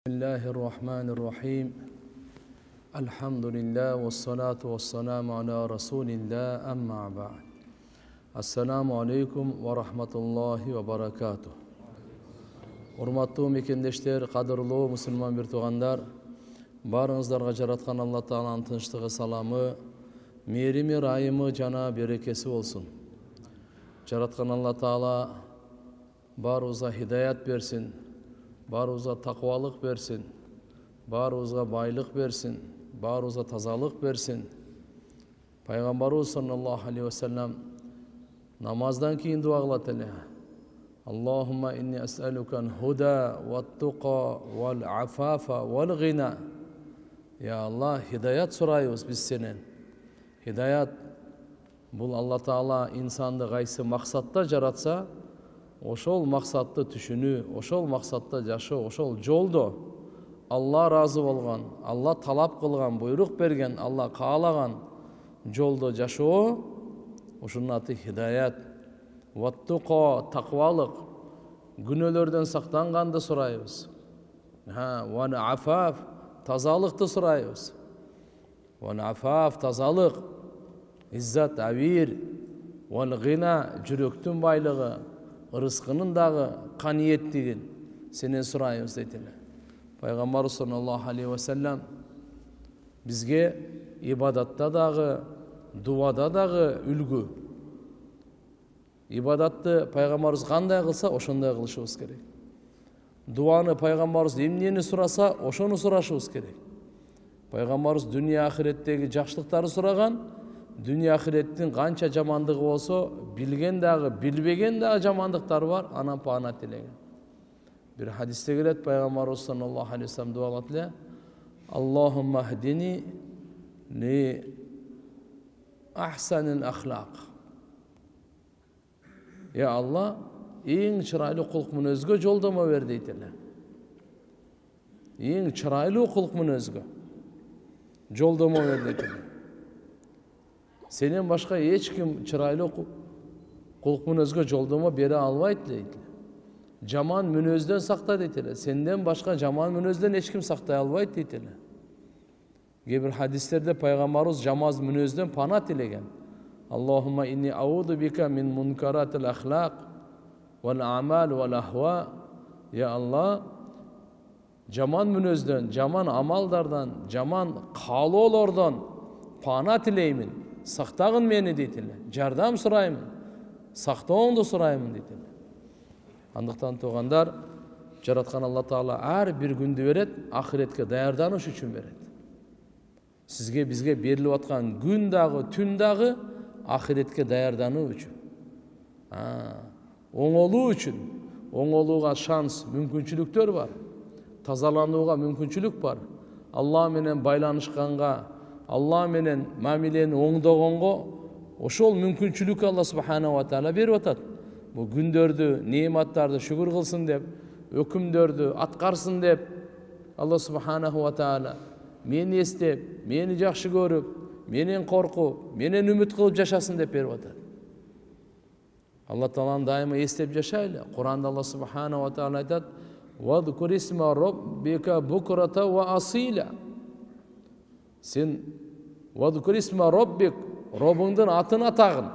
Bismillahirrahmanirrahim. Elhamdülillah ve salatu ve selamu ala Resulillah amma ba'd. Assalamu alaikum ve rahmatullahi ve barakatuh. Урматтуу мекендештер, кадырлуу мусулман бир туугандар, баарыңыздарга жараткан Алла Тааланын тынчтыгы, саламы, мээрими, ырайымы жана берекеси болсун. Жараткан Алла Таала баарыбызга хидаят берсин, баарыбызга такыбалык берсин, баарыбызга байлык берсин, баарыбызга тазалык берсин. Пайгамбарыбыз саллаллаху алейхи ва саллям намаздан кийин дуа кылат эле. Allahumma inni es'alukan huda ve tuqa vel afafa vel gina. Ya Allah, hidayat sorayız biz senen. Hidayat, bul Allah Taala insanды кайсы максатта жаратса, ошол максатты түшүнүү, ошол максатта жашоо, ошол жолдо Allah разы болгон, Allah талап кылган, буйрук берген, Allah каалаган жолдо жашоо, ошонун аты хидаят. Ваттуqa, тақвалык, күнөөлөрдөн сактанганды сурайбыз. Ван афаф, тазалыкты сурайбыз. Ван афаф, тазалык, иззат, авир, ван гина, жүрөктүн байлыгы, ырыскынын дагы каниеттигин сенен сурайбыз дейт эле. Пайгамбар саллаллаху алейхи ва саллям бизге ибадатта дагы, дуада дагы үлгү. Ибадатты пайгамбарыбыз кандай кылса, ошондой кылышыбыз керек. Дуаны пайгамбарыбыз эмнени сураса, ошону сурашыбыз керек. Пайгамбарыбыз дүние ахиреттеги жакшылыктарды сураган, дүние ахиреттин канча жамандыгы болсо, билген дагы, билбеген дагы жамандыктары бар, анан паана тилеген. Бир хадисте келет, пайгамбарыбыз саллаллаху алейхи ва саллям дуа кылат эле: Аллахумма хдини ли ахсанил ахлак. Ya Allah, eң чырайлуу кулк мүнөзгө жолдомо бер дейт эле. Эң чырайлуу кулк мүнөзгө жолдомо бер дейт эле. Сенен башка эч ким чырайлуу кулк мүнөзгө жолдомо бере албайт дейт эле. Жаман мүнөздөн сакта дейт эле. Сенден башка жаман мүнөздөн эч ким сактай албайт дейт эле. Кээ бир хадистерде пайгамбарыбыз жаман мүнөздөн пана тилеген. Allahumma inni a'udhu bika min munkaratil akhlaq wal a'mal wal ahwa. Ya Allah, jaman мүнөздөн, jaman amaldardan, jaman kaalоолордон пана тилеймин. Сактагын мени дейт эле. Жардам сураймын. Сактооңду сураймын дейт эле. Андыктан туугандар, жараткан Алла Таала ар бир күндү берет, ахиретке даярданыш үчүн берет. Сизге, бизге берилип аткан күн дагы, түн дагы ахиретке даярдануу үчүн, оңолуу үчүн. Оңолууга шанс, мүмкүнчүлүктөр бар. Тазаланууга мүмкүнчүлүк бар. Алла менен байланышканга, Алла менен мамилени оңдогонго ошол мүмкүнчүлүккө Алла субханаху ва таала берип атат. Бул күндөрдү, неиматтарды шүгүр кылсын деп, өкүмдөрдү аткарсын деп Алла субханаху ва таала мени эстеп, мени жакшы көрүп, менен коркуп, менен үмүт кылып жашасын деп берип атат. Алла Тааланы дайыма эстеп жашайлы. Куранда Алла субханаху ва таала айтат: "Вадкур исма роббика букрата ва асила." Сен вадкур исма роббик, Робуңдун атын атагын.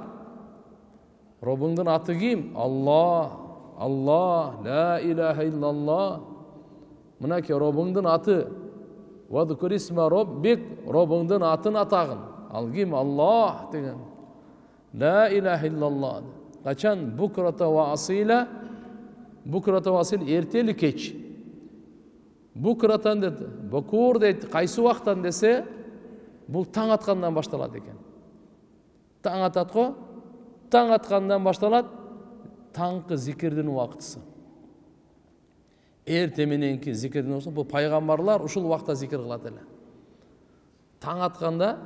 Робуңдун аты ким? Алла. Алла, ла илаха иллаллах. Мынакей Робуңдун аты. Вадкур исма роббик, Робуңдун атын атагын. Ал ким? Аллах деген. Ла илаха иллаллах. Качан? Букрата ва асила. Букрата ва асил эртели кеч. Букратан деди. Букур дейт. Кайсы убактан десе, бул таң аткандан башталат экен. Таң атат го? Таң аткандан башталат. Таңкы зикирдин убактысы. Эрте мененки зикирдин болсо, бул пайгамбарлар ушул убакта зикир кылат эле. Таң атканда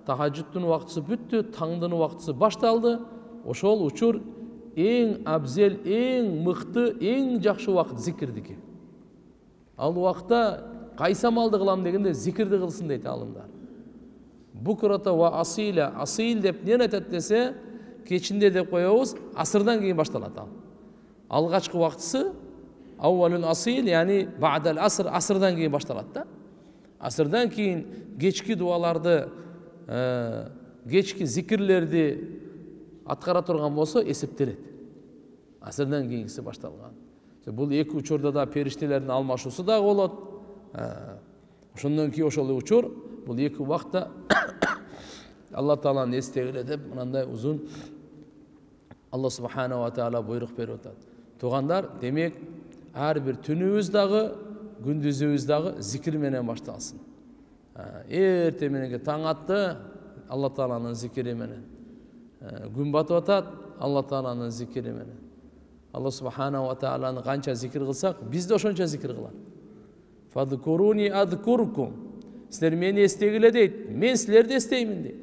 тахажжудтун убактысы бүттү, таңдын убактысы башталды. Ошол учур эң абзел, эң мыкты, эң жакшы убакыт зикирдики. Ал убакта кайсы амалды кылам дегенде зикирди кылсын дейт алымдар. Букрата ва асила. Асил деп эмне айтат десе, кечинде деп коебуз, асырдан кийин башталат ал. Алгачкы убактысы Avvalul asil, yani ba'dal asr, asırdan keyin baştaladi da. Asırdan keyin geçki dualardı, geçki zikirlerdi atkara turgan bolsa esептелет. Asırdan keyingisi baştalgan. Бул эки учурда да периштелердин алмашуусу да болот. Ошондон кийин ошол учур бул эки убакта Алла Тааланы эстегиле деп мындай узун Алла Субхана ва Таала буйрук берип атат. Туугандар, демек ар бир түнүбүз дагы, күндүзүбүз дагы зикир менен башталсын. Эрте мененки таң атты, Алла Тааланын зикири менен. Күн батып атат, Алла Тааланын зикири менен. Алла Субхана ва Тааланы канча зикир кылсак, биз да ошончо зикир кылат. Фадкуруни адкуркум. Силер мени эстегиле дейт, мен силерди эстеймин дейт.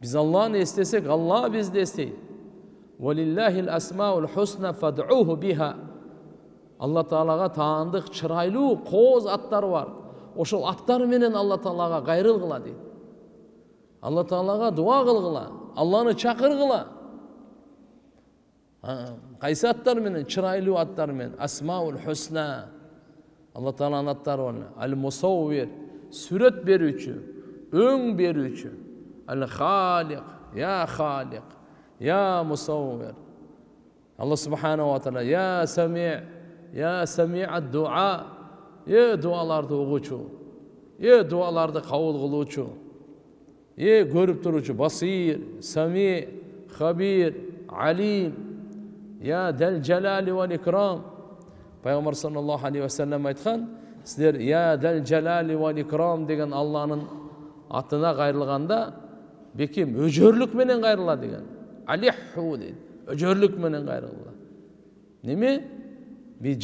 Biz Allah'ını istesek Allah bizde isteyir. Velillahil asmaul husna fad'uhu biha. Allah Taalaga taandık çıraylı koz atlar var. Oşol atlar menen Allah Taalaga gayrıl kıla deydi. Allah Taalaga dua kılgıla, Allah'ını çakırgıla. Kaysi atlar menen, çıraylı atlar menen, asmaul husna. Allah Taala'nın atları var. Al musawwir, süret berүүчү, öň berүүчү. Al-Khaliq, ya Khaliq, ya Musawwir. Allah Subhanahu wa Taala, ya Sami', ya Sami'ad dua, ya dualardı oğuçu, ya dualardı kabul kılıçu, ya görüp durucu, Basir, Sami', Habir, Alim, ya Del Celali ve İkram. Peygamber sallallahu aleyhi ve sellem aytkan, sizler ya Del Celali ve İkram degen Allah'ın atına gayrılganda, bekim öjörlük menen gayrıla degen. Alihhu deydi. Öjörlük menen gayrıla. Nemi? Bi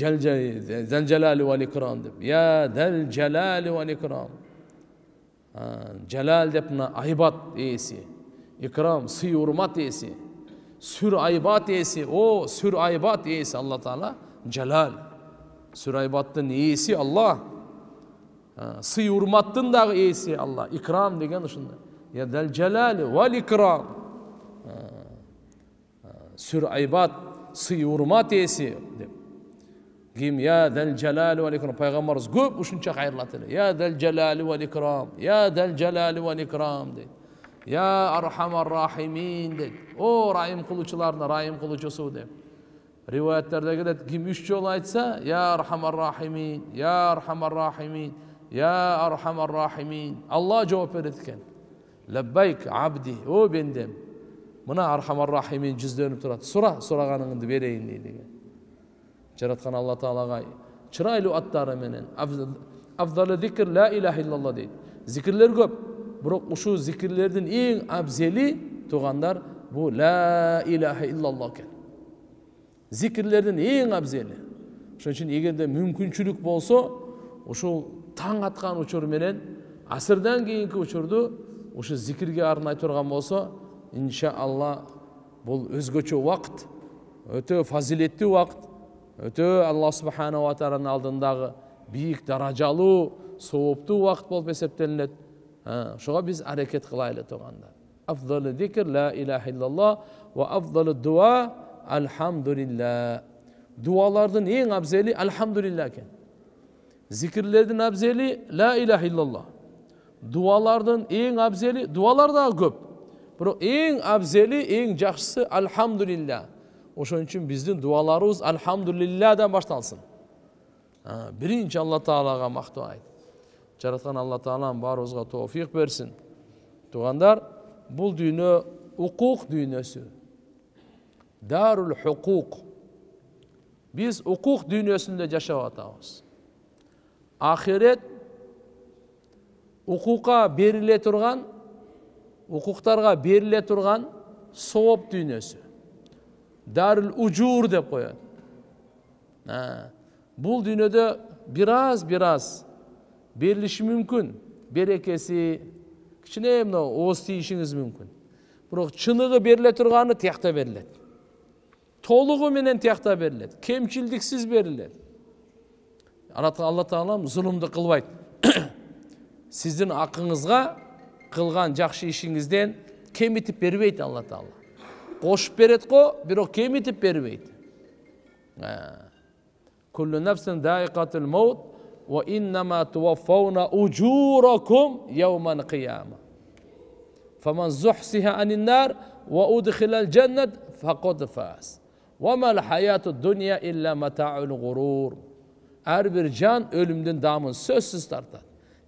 Zel Celali vel İkram deb. Ya Del Celali vel İkram. Celal deb aybat esi. İkram sıy hurmat esi. Sür aybat esi. O sür aybat esi Allah Taala. Celal. Sür aybattın esi Allah. Sıy hurmattın da esi Allah. İkram degen uşunda. Ya Del Celali vel İkram. Sür aybat, sıy hurmat esi deb. Kim ya Del Celali vel İkram. Peygamberimiz köp uşunça hayırlat ele. Ya Del Celali vel İkram. Ya Del Celali vel İkram deydi. Ya Arhamar Rahimin deydi. O rahim kılıçlarına rahim kılıçısı deydi. Rivayetlerde gelir kim 3 yol aytsa ya Arhamar Rahimin, ya Arhamar Rahimin, ya Arhamar Rahimin. Allah cevap verirken. Labbayk abdi, o bendem. Mına Arhamar Rahimin cüzlenip turat. Soraganыңды берейин deydi. Жараткан Алла Таалага чырайлуу аттары менен afdalı zikr la ilahe illallah deydi. Zikirler köp. Bирок ушул zikirlerдин эң абзели туугандар bu la ilahe illallah eкен. Zikirlerдин эң абзели. Ошон үчүн эгерде мүмкүнчүлүк болсо, ушул таң аткан учур менен асырдан кийинки учурду ушу зикирге арнай турган болсо, иншалла бул өзгөчө убакыт, өтө фазилеттүү убакыт, өтө Алла Субхана ва Тааlanын алдындагы бийик даражалуу, сооптуу убакыт болуп эсептелинет. Ошого биз аракет кылайлы туугандар. Afdalı zikr la ilahe illallah ve afdalı dua elhamdülillah. Dualardın en abzeli elhamdülillah eken. Zikirlerden abzeli la ilahe illallah. Dualardın en abzeli, dualar da köp. Biro en abzeli, en жақшысы elhamdülillah. Oşun için bizden dualarımız elhamdülillah'dan başlansın. Birinci Allah Taala'ga maktub ayt. Жараткан Алла Таалам барыбызга товфик берсин. Тугандар, бул дүйнө укук дүйнөсү. Дарул хукук. Биз укук дүйнөсүндө жашап атабыз. Ахирет укукка бериле турган, укуктарга бериле турган сооп дүйнөсү. Дарул ужур деп коет. Бул дүйнөдө бираз берилиши мүмкүн. Берекеси кичине мына ооз тийишиңиз мүмкүн. Бирок чыныгы бериле турганы тиякта берилет. Толугу менен тиякта берилет. Кемчилдиксиз берилет. Алла Таалам зулумду кылбайт. Сиздин акыңызга кылган жакшы ишиңизден кемитип бербейт Алла Таала. Кошуп берет го, бирок кемитип бербейт. kullu nefsin dâikatul maut ve innema tuvaffavna ucurakum yevmen kıyama. Faman zuhsiha anin nar ve udkhilal cennet faqad faz. Ve mel hayatud dunya illa mata'ul gurur. Her bir can ölümden damın sözsüz tartar.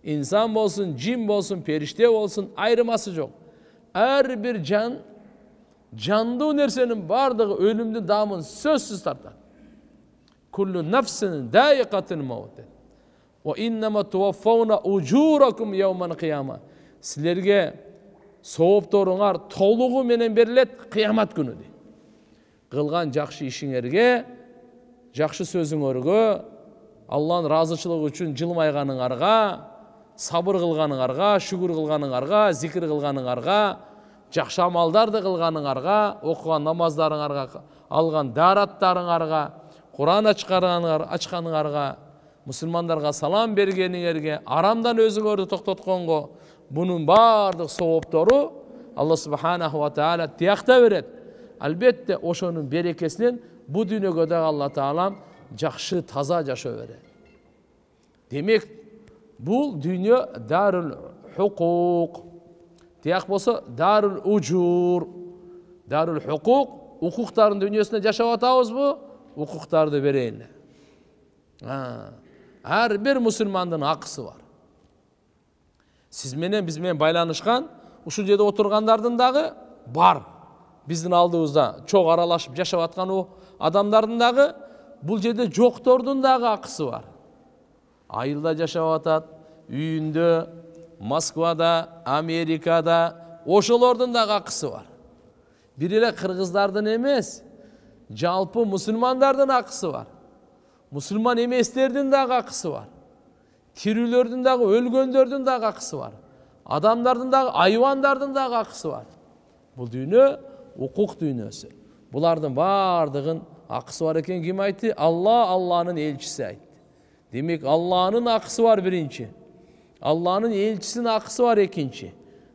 İnsan olsun, cin olsun, perişte olsun ayrıması yok. Her bir canlı nersenin bardığı ölümden damın sözsüz tartar. Kullu nefsinin dâikatul maut. Ve innema tuvaffavna ucurakum yevmen kıyama. Sizlerge soğup doruңар толугу менен берилет кыямат күнү. Кылган жакшы ишиңерге, жакшы сөзүңөргө, Алланын разычылыгы үчүн жылмайганыңарга, сабыр кылганыңарга, шүгүр кылганыңарга, зикир кылганыңарга, жакшы амалдарды кылганыңарга, окуган намаздарыңарга, алган дараттарыңарга, Куран ачканыңарга, мусулмандарга салам бергениңерге, арамдан өзүңөрдү токтотконго, bunun bardıq soğuptoru Allah subhanahu wa ta'ala tiyakta veret. Albatta oşonun berekesinden bu dünyada Allah Ta'ala jakşı taza yaşa veret. Demek bu dünya darul hukuk. Tiyak bolsa darul ucur. Darul hukuk. Hukukların dünyasında yaşap atağız bu. Hukukları vereyin. Her bir Müslümanın hakkısı var. Siz menen biz menen baylanышкан, ушул жерде отургандардын дагы бар. Биздин алдыбызда чоң аралашып жашап аткан о адамдардын дагы бул жерде жоктордун дагы акысы бар. Айылда жашап атат, үйүндө, Москвада, Америкада, ошолордун дагы акысы бар. Бир эле кыргыздардын эмес, жалпы мусулмандардын акысы бар. Мусулман эместердин дагы акысы бар. Тирүүлөрдүн дагы, өлгөндөрдүн дагы акысы бар. Адамдардын дагы, айвандардын дагы акысы бар. Бул дүйнө укук дүйнөсү. Булардын бардыгын акысы бар экен ким айтты? Алланын элчиси айтты. Демек Алланын акысы бар биринчи. Алланын элчисинин акысы бар экинчи.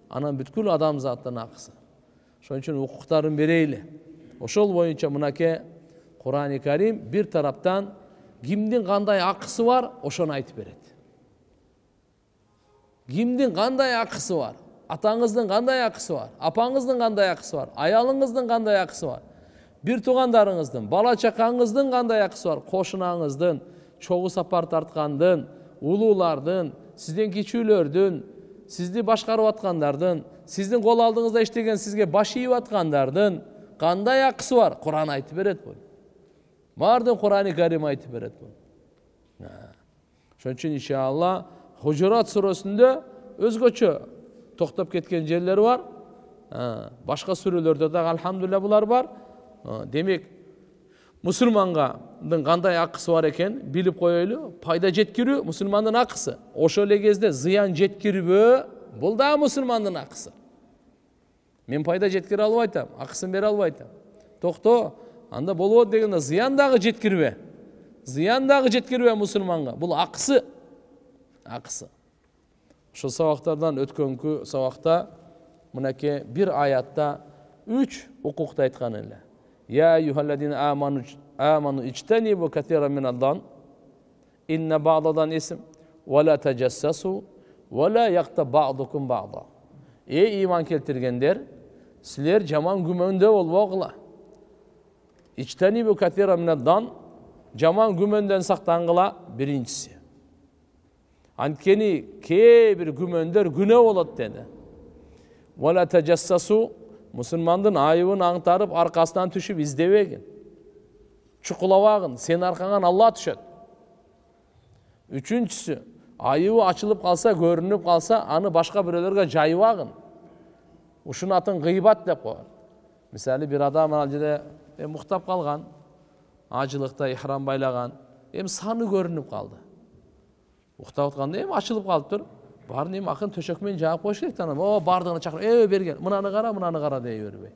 Анан бүткүл адамзаттын акысы. Ошон үчүн укуктарын берейли. Ошол боюнча мынакей Кур'ан-ы Карим бир тараптан кимдин кандай акысы бар, ошону айтып берет. Кимдин кандай акысы бар? Атаңыздын кандай акысы бар? Апаңыздын кандай акысы бар? Аялыңыздын кандай акысы бар? Бир туугандарыңыздын, бала чакаңыздын кандай акысы бар? Кошунаңыздын, чогуу сапар тарткандын, улуулардын, сизден кичүүлөрдүн, сизди башкарып аткандардын, сиздин кол алдыңызда иштеген сизге баш ийип аткандардын кандай акысы бар? Кур'ан айтып берет бул. Бардын Кур'ан-ы Карим айтып берет бул. Ошон үчүн иншалла Хужурат сүрөсүндө өзгөчө токтоп кеткен жерлери бар. Башка сүрөлөрдө да алхамдулилlah булар бар. Демек мусулмандын кандай акысы бар экен билип коелу. Пайда жеткирүү мусулмандын акысы. Ошол эле кезде зыян жеткирбөө бул да мусулмандын акысы. Мен пайда жеткире албайтам, акысын бере албайтам. Токто, анда болот дегенде зыян дагы жеткирбе. Зыян дагы жеткирбе мусулманга. Бул акысы. Акысы. Ошол сабактардан өткөнкү сабакта мынакей бир аятта 3 укукты айткан эле. Я юхалладина аману ичтанибу катира минаддан инна бa'dadan ism ve la tejassasu ve la yaqta ba'dukum ba'da. Ey iman keltirgenler, sizler jaman gümönde bolbogula. İçtanibu katira minaddan jaman gümönden saktangıla birincisi. Antkeni bir gümönder güne bolot dedi. Ve la tejassasu musulmandın ayıbın аңтарып arkasından düşüp izdebegin. Çukulabagın, sen arkangan Allah düşet. Üçüncüsü, ayıbı açılıp kalsa, görünüp kalsa, anı başka bireylerge jayıbagın. Uşun atın gıybat dep koyar. Misali bir adam alcıda muhtap kalgan, acılıkta ihram baylagan, sanı görünüp kaldı. Muhtap atqanda açılıp kalıptır. Barın akın töşökmen jağıp koyuş керек tanım. O bardığını çakırıp, bergen, mınanı kara deyiverбей.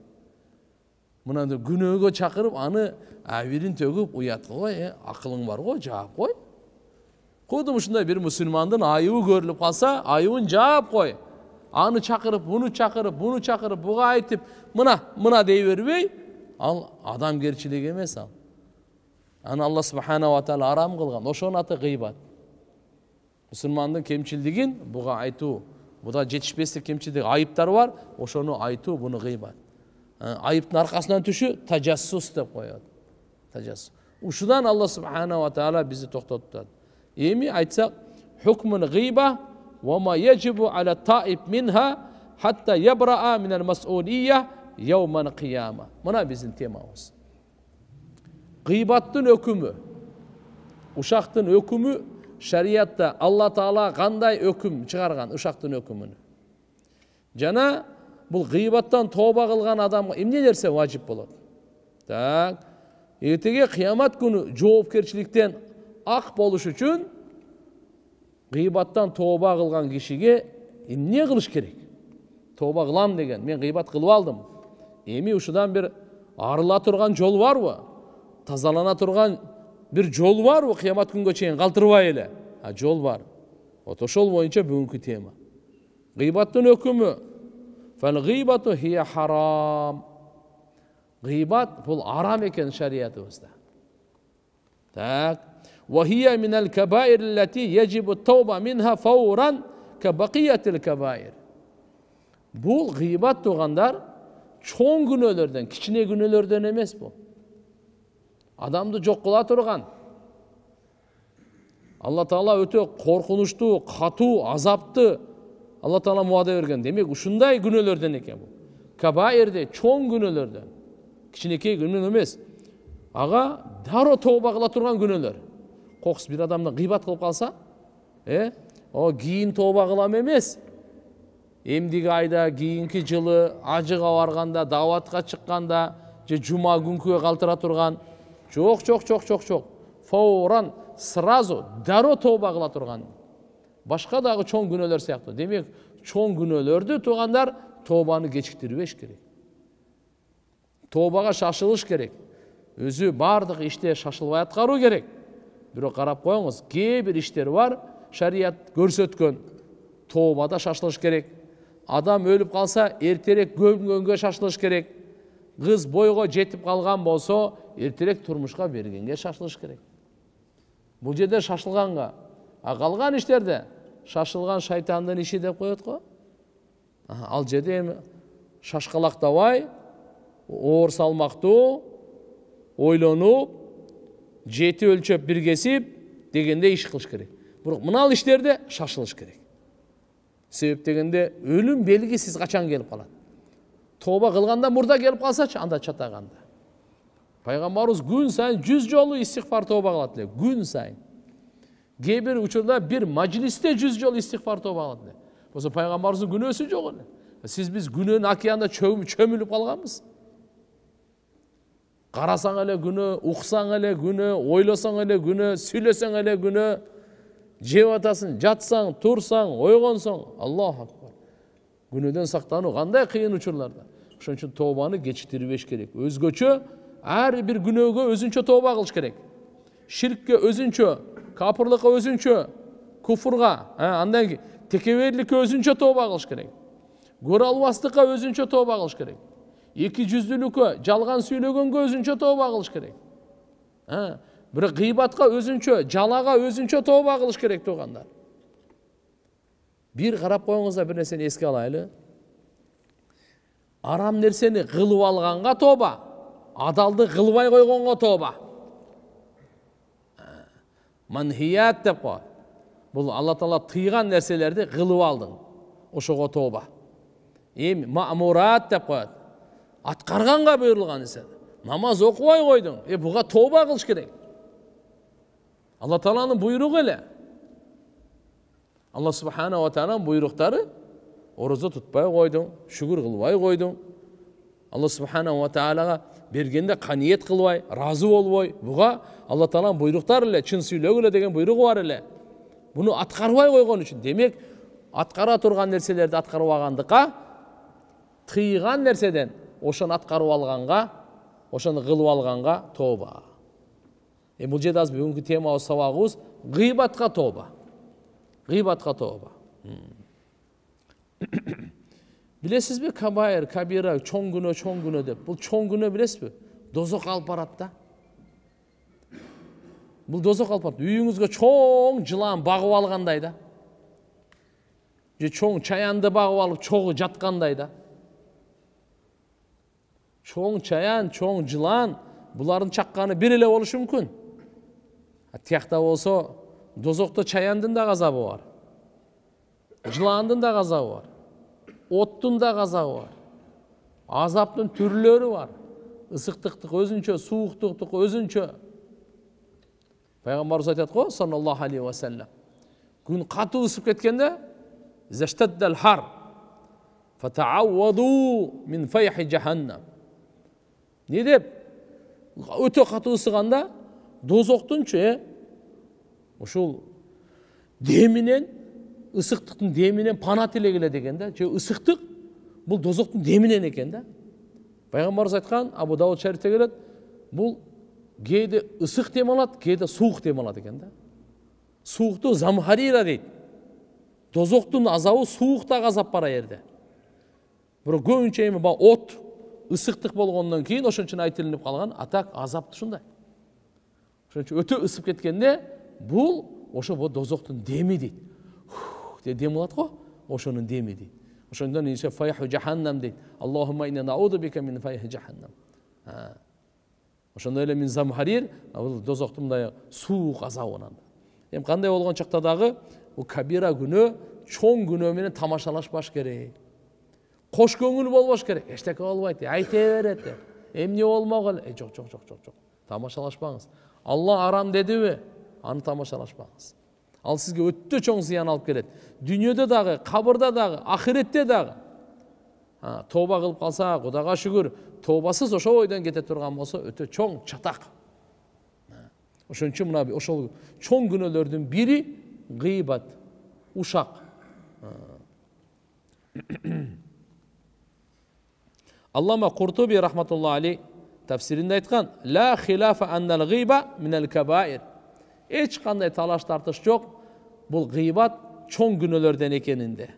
Mınanı günögө çakırıp, anı avirin tögüp, uyat koy, akılın var koy, jağıp koy. Kodum uşunday bir musulmandın ayıbı görülüp kalsa, ayıbın jağıp koy. Anı çakırıp, bunu çakırıp, buğa aytıp, mına deyiverбей, al adam gerçilik emez al. Аны Алла субханаху ва таала арам кылган. Ошонун аты гыйбат. Мусулмандын кемчилдигин буга айтуу, буда жетишпестик кемчилдик айыптар бар, ошону айтуу буну гыйбат. Айыптын аркасынан түшү тажассус деп коет. Тажассус. Ушудан Алла субханаху ва таала бизди токтотот. Эми айтсак, хукмун гыйба ва ма яджибу аля таиб минха хатта ябраа минал мас'улия яуман кияма. Мына биздин темабыз. Гыйбаттын өкүмү, ушактын өкүмү шариятта Алла Таала кандай өкүм чыгарган ушактын өкүмүн. Жана бул гыйбаттан тооба кылган адамга эмне нерсе важип болот? Так, эртеге кыямат күнү жоопкерчиликтен ак болуш үчүн гыйбаттан тооба кылган кишиге эмне кылыш керек? Тооба кылам деген, мен гыйбат кылып алдым. Эми ушудан бир арыла турган жол барбы? Тазалана турган бир жол барбы? Кыямат күнгө чейин калтырбай эле. Жол бар. Вот ошол боюнча бүгүнкү тема. Гыйбаттын өкүмү. Фал гыйбату хия харам. Гыйбат бул арам экен шариятыбызда. Так. Ва хия минал кабаир аллати яджибу тауба минха фауран ка бакиятил кабаир. Бул гыйбат тугандар чоң күнөөлөрдөн, кичине күнөөлөрдөн эмес бул. Адамды жок кыла турган. Алла Таала өтө коркунучтуу, катуу, азапты Алла Таала муада берген. Демек ушундай күнөөлөрдөн экен бул. Кабаирде чоң күнөөлөрдөн. Кичинекей күнөө эмес. Ага дароо тооба кыла турган күнөөлөр. Кокус бир адамды гыйбат кылып калса, кийин тооба кылам эмес. Эмдиги айда, кийинки жылы, ажыга барганда, даватка чыкканда, же жума күнкүгө калтыра турган. Жок. Фауран сразу дароо тооба кыла турган. Башка дагы чоң күнөөлөр сыяктуу. Демек, чоң күнөөлөрдү тугандар тообаны кечиктирбеш керек. Тообага шашылыш керек. Өзү бардык иште шашылбай аткаруу керек. Бирок карап коюңуз, кээ бир иштер бар, шарият көрсөткөн. Тообада шашылыш керек. Адам өлүп калса, эртерээк көмгөнгө шашылыш керек. Кыз бойго жетип калган болсо, эртерээк турмушка бергенге шашылыш керек. Бул жерде шашылганга, калган иштерде шашылган шайтандын иши деп коет го. Ал жерде эми шашкалактабай, оор салмактуу, ойлонуп, жети өлчөп бир кесип дегенде иш кылыш керек. Бирок мынал иштерде шашылыш керек. Себеп дегенде өлүм белгисиз качан келип калат. Тооба кылганда мурда келип калсачы, анда чатаганда. Пайгамбарыбыз күн сайын 100 жолу истигфар тооба кылат эле, күн сайын. Кээ бир учурда бир мажлисте 100 жолу истигфар тооба кылат эле. Болсо пайгамбарыбыздын күнөөсү жок эле. Сиз биз күнөөнүн океанда чөмүлүп калганбыз. Карасаң эле күнөө, уксаң эле күнөө, ойлосоң эле күнөө, сүйлөсөң эле күнөө, жеп атасың, жатсаң, турсаң, ойгонсоң, Аллаху акбар. Күнөөдөн сактануу кандай кыйын учурларда. Ошон үчүн тообаны кечиктирбеш керек. Өзгөчө ар бир күнөөгө өзүнчө тооба кылыш керек. Ширкке өзүнчө, капырлыкка өзүнчө, куфурга, андан кийин текеберликке өзүнчө тооба кылыш керек. Көрө албастыкка өзүнчө тооба кылыш керек. Эки жүздүүлүккө, жалган сүйлөгөнгө өзүнчө тооба кылыш керек. Бирок гыйбатка өзүнчө, жалага өзүнчө тооба кылыш керек тугандар. Бир карап коюңуздар, бир нерсени эске алайлы. Арам нерсени кылып алганга тооба, адалды кылбай койгонго тооба. Манхият деп коет. Бул Алла Таала тыйган нерселерди кылып алдың. Ошого тооба. Эми маъмурат деп коет. Аткарганга буйрулган нерсе. Намаз окубай койдуң. Буга тооба кылыш керек. Алла Тааланын буйругу эле. Алла субханаху ва тааlanın буйруктары: орозо тутпай койдуң, шүгүр кылбай койдуң. Алла субханаху ва таалага бергенде каниет кылбай, разы болбой, буга Алла Тааланын буйруктары эле, чын сүйлөгүлө деген буйругу бар эле. Буну аткарбай койгон үчүн, демек, аткара турган нерселерди аткарбагандыкка, тыйган нерседен ошону аткарып алганга, ошону кылып алганга тооба. Бул жерде азыр бүгүнкү темабыз, сабагыбыз гыйбатка тооба. Гыйбатка тооба. Билесизби, кабайыр, кабира, чоң күнөө деп. Бул чоң күнөө билесизби? Дозокко алып барат да. Бул дозок алып барат. Үйүңүзгө чоң жылан багып алгандай да. Же чоң чаянды багып алып чогу жаткандай да. Чоң чаян, чоң жылан булардын чакканы бир эле болушу мүмкүн. Тиякта болсо дозокто чаяндын да газабы бар. Жыландын да газабы бар. Оттун да газабы бар. Азаптын түрлөрү бар. Ысыктыктык өзүнчө, сууктуктук өзүнчө. Пайгамбарыбыз айтат го, саллаллаху алейхи ва саллям. Күн катуу ысып кеткенде, заштаддал хар, фатаавваду мин файхи жаханнам. Не деп? Өтө катуу ысыганда дозоктунчу ушул деминен, ысыктыктын деминен пана тилегиле дегенде, же ысыктык бул дозоктун деминен экен да. Пайгамбарыбыз айткан, Абу Дауд шарифте келет, бул кейде ысык дем алат, кейде суук дем алат экен да. Суукту замхарира дейт. Дозоктун азабы суукта газап бар жерде. Бирок көбүнчө эми от, ысыктык болгондон кийин ошон үчүн айтылып калган, атак азап ушундай. Ошон үчүн өтө ысып кеткенде бул ошо дозоктун деми дейт. Деп дем алат го, ошонун деми дейт. Ошондон ише файху жаханнам дейт. Аллахумма инна науду бика мин файхи жаханнам. Ошондой эле мин замхарир, бул дозоктун мындай суук азабынан. Эми кандай болгон чакта дагы бул кабира күнөө, чоң күнөө менен тамашалашпаш керек. Кош көңүл болбош керек. Эчтеке болбойт, айта берет. Эмне болмогул? Жок. Тамашалашпаңыз. Алла арам дедиби? Аны тамашалашпаңыз. Ал сизге өтө чоң зыян алып келет. Дүйнөдө дагы, кабырда дагы, ахиретте дагы. Тооба кылып калса, Кудайга шүгүр, тообасыз ошо ойдон кете турган болсо өтө чоң чатак. Ошон үчүн мына ошол чоң күнөөлөрдүн бири гыйбат, ушак. Аллама Куртуби рахматуллахи алейх тафсиринде айткан: "Ла хилафа аннал гыйба минал кабаир." Эч кандай талаш тартыш жок. Бул гыйбат чоң күнөөлөрдөн экенинде.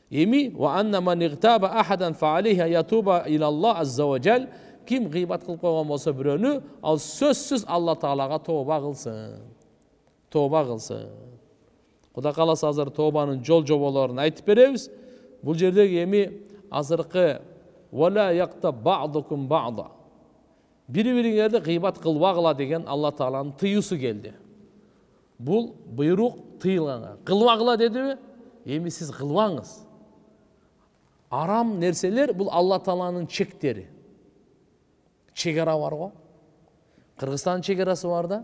Эми ва анна ман игтаба ахадан фа алейха ятуба илаллах азза ва жал. Ким гыйбат кылып койгон болсо бирөөнү, ал сөзсүз Алла Таалага тооба кылсын. Тооба кылсын. Кудай кааласа азыр тообанын жол жоболорун айтып беребиз. Бул жердеги эми азыркы вала яктаб ба'дукум ба'да. Бири-бириңерди гыйбат кылбагыла деген Алла Тааланын тыюусу келди. Бул буйрук тыйылганга. Кылбагыла дедиби? Эми сиз кылбаңыз. Арам нерселер бул Алла Тааланын чектери. Чегара бар го. Кыргызстандын чегарасы бар да.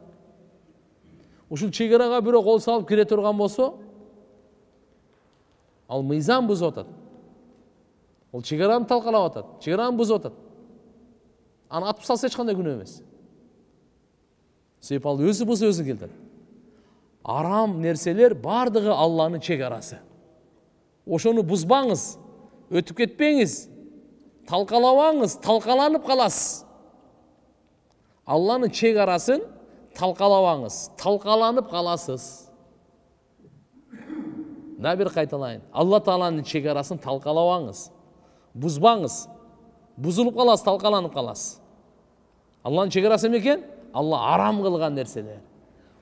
Ушул чегарага бирөө кол салып кире турган болсо, ал мыйзам бузуп атат. Ол чегараны талкалап атат, чегараны бузуп атат. Аны атып салса эч кандай күнөө эмес. Себеби ал өзү бузуп өзү келтирет. Арам нерселер бардыгы Алланын чегарасы. Ошону бузбаңыз, өтүп кетпеңиз, талкалабаңыз, талкаланып каласыз. Алланын чегарасын талкалабаңыз, талкаланып каласыз. Да бир кайталайын. Алла Тааланын чегарасын талкалабаңыз, бузбаңыз. Бузулуп каласыз, талкаланып каласыз. Алланын чегарасы эме экен? Алла арам кылган нерселер.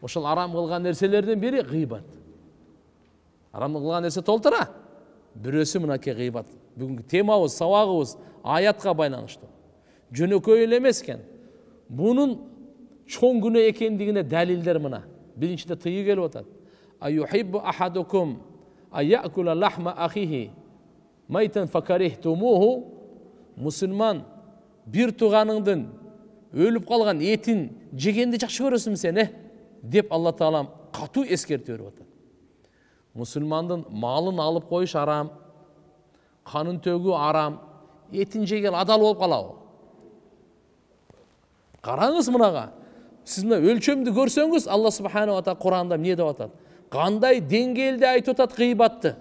Ошол арам кылган нерселердин бири гыйбат. Арам кылган нерсе толтура. Бирөөсү мынакей гыйбат. Бүгүнкү темабыз, сабагыбыз аятка байланыштуу. Жөнөкөй эле эмес экен. Бунун чоң күнөө экендигине далилдер мына. Биринчиде тыйы келип атат. Аюхиббу ахадукум аякула лахма ахихи майтан факарихтумуху. Мусулман бир тууганыңдын өлүп калган этин жегенди жакшы көрөсүң сен, деп Алла Таалам катуу эскертип берип атат. Мусулмандын малын алып коюш арам, канын төгүү арам, этин жеген адал болуп калабы? Караңыз мынага. Сиз мына өлчөмдү көрсөңүз, Алла субханаху ва таала Куранда эмне деп атат? Кандай деңгээлде айтып атат гыйбатты?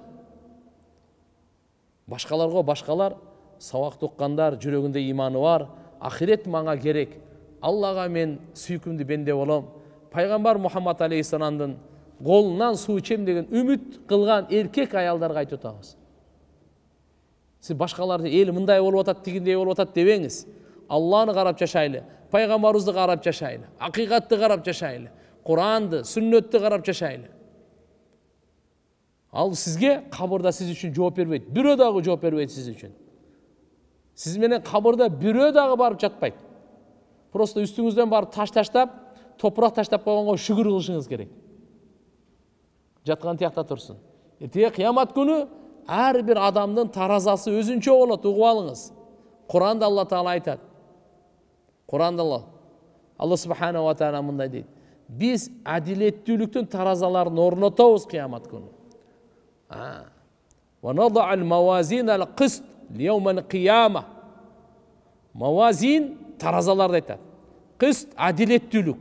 Башкаларга башкалар, сабак туккандар, жүрөгүндө иманы бар, ахирет мага керек. Аллага мен сүйкүмдүү бенде болом. Пайгамбар Мухаммад алейхиссаламдын колунан суу ичем деген үмүт кылган эркек аялдарга айтып атабыз. Сиз башкаларды эл мындай болуп атат, тигиндей болуп атат дебеңиз. Allah'ını qarap жашайлы, пайғамбарыбызды qarap жашайлы, ақиқатты qarap жашайлы, Құранды, сүннетті qarap жашайлы. Ал сізге қабырда сіз үшін жооп бербейді. Бирөө дагы жооп бербейді сіз үшін. Сіз менен қабырда бирөө дагы барып жатпайды. Просто үстіңізден барып таш таштап, топырақ таштап қойғанға шүгір қылышыңыз керек. Жатқан тияқта тұрсын. Ертең қиямат күні әрбір адамдың таразасы өзінше болады, ұғып алыңыз. Құранда Алла Тағала айтады. Құранда Алла Субханаху ва Тағала мындай дейді. Біз әділеттіліктің таразаларын орнатамыз қиямат күні. وَنَضَعَ الْمَوَازِينَ الْقِسْطَ لِيَوْمِ الْقِيَامَةِ. Мавазин таразаларды айтады. Қист әділеттілік.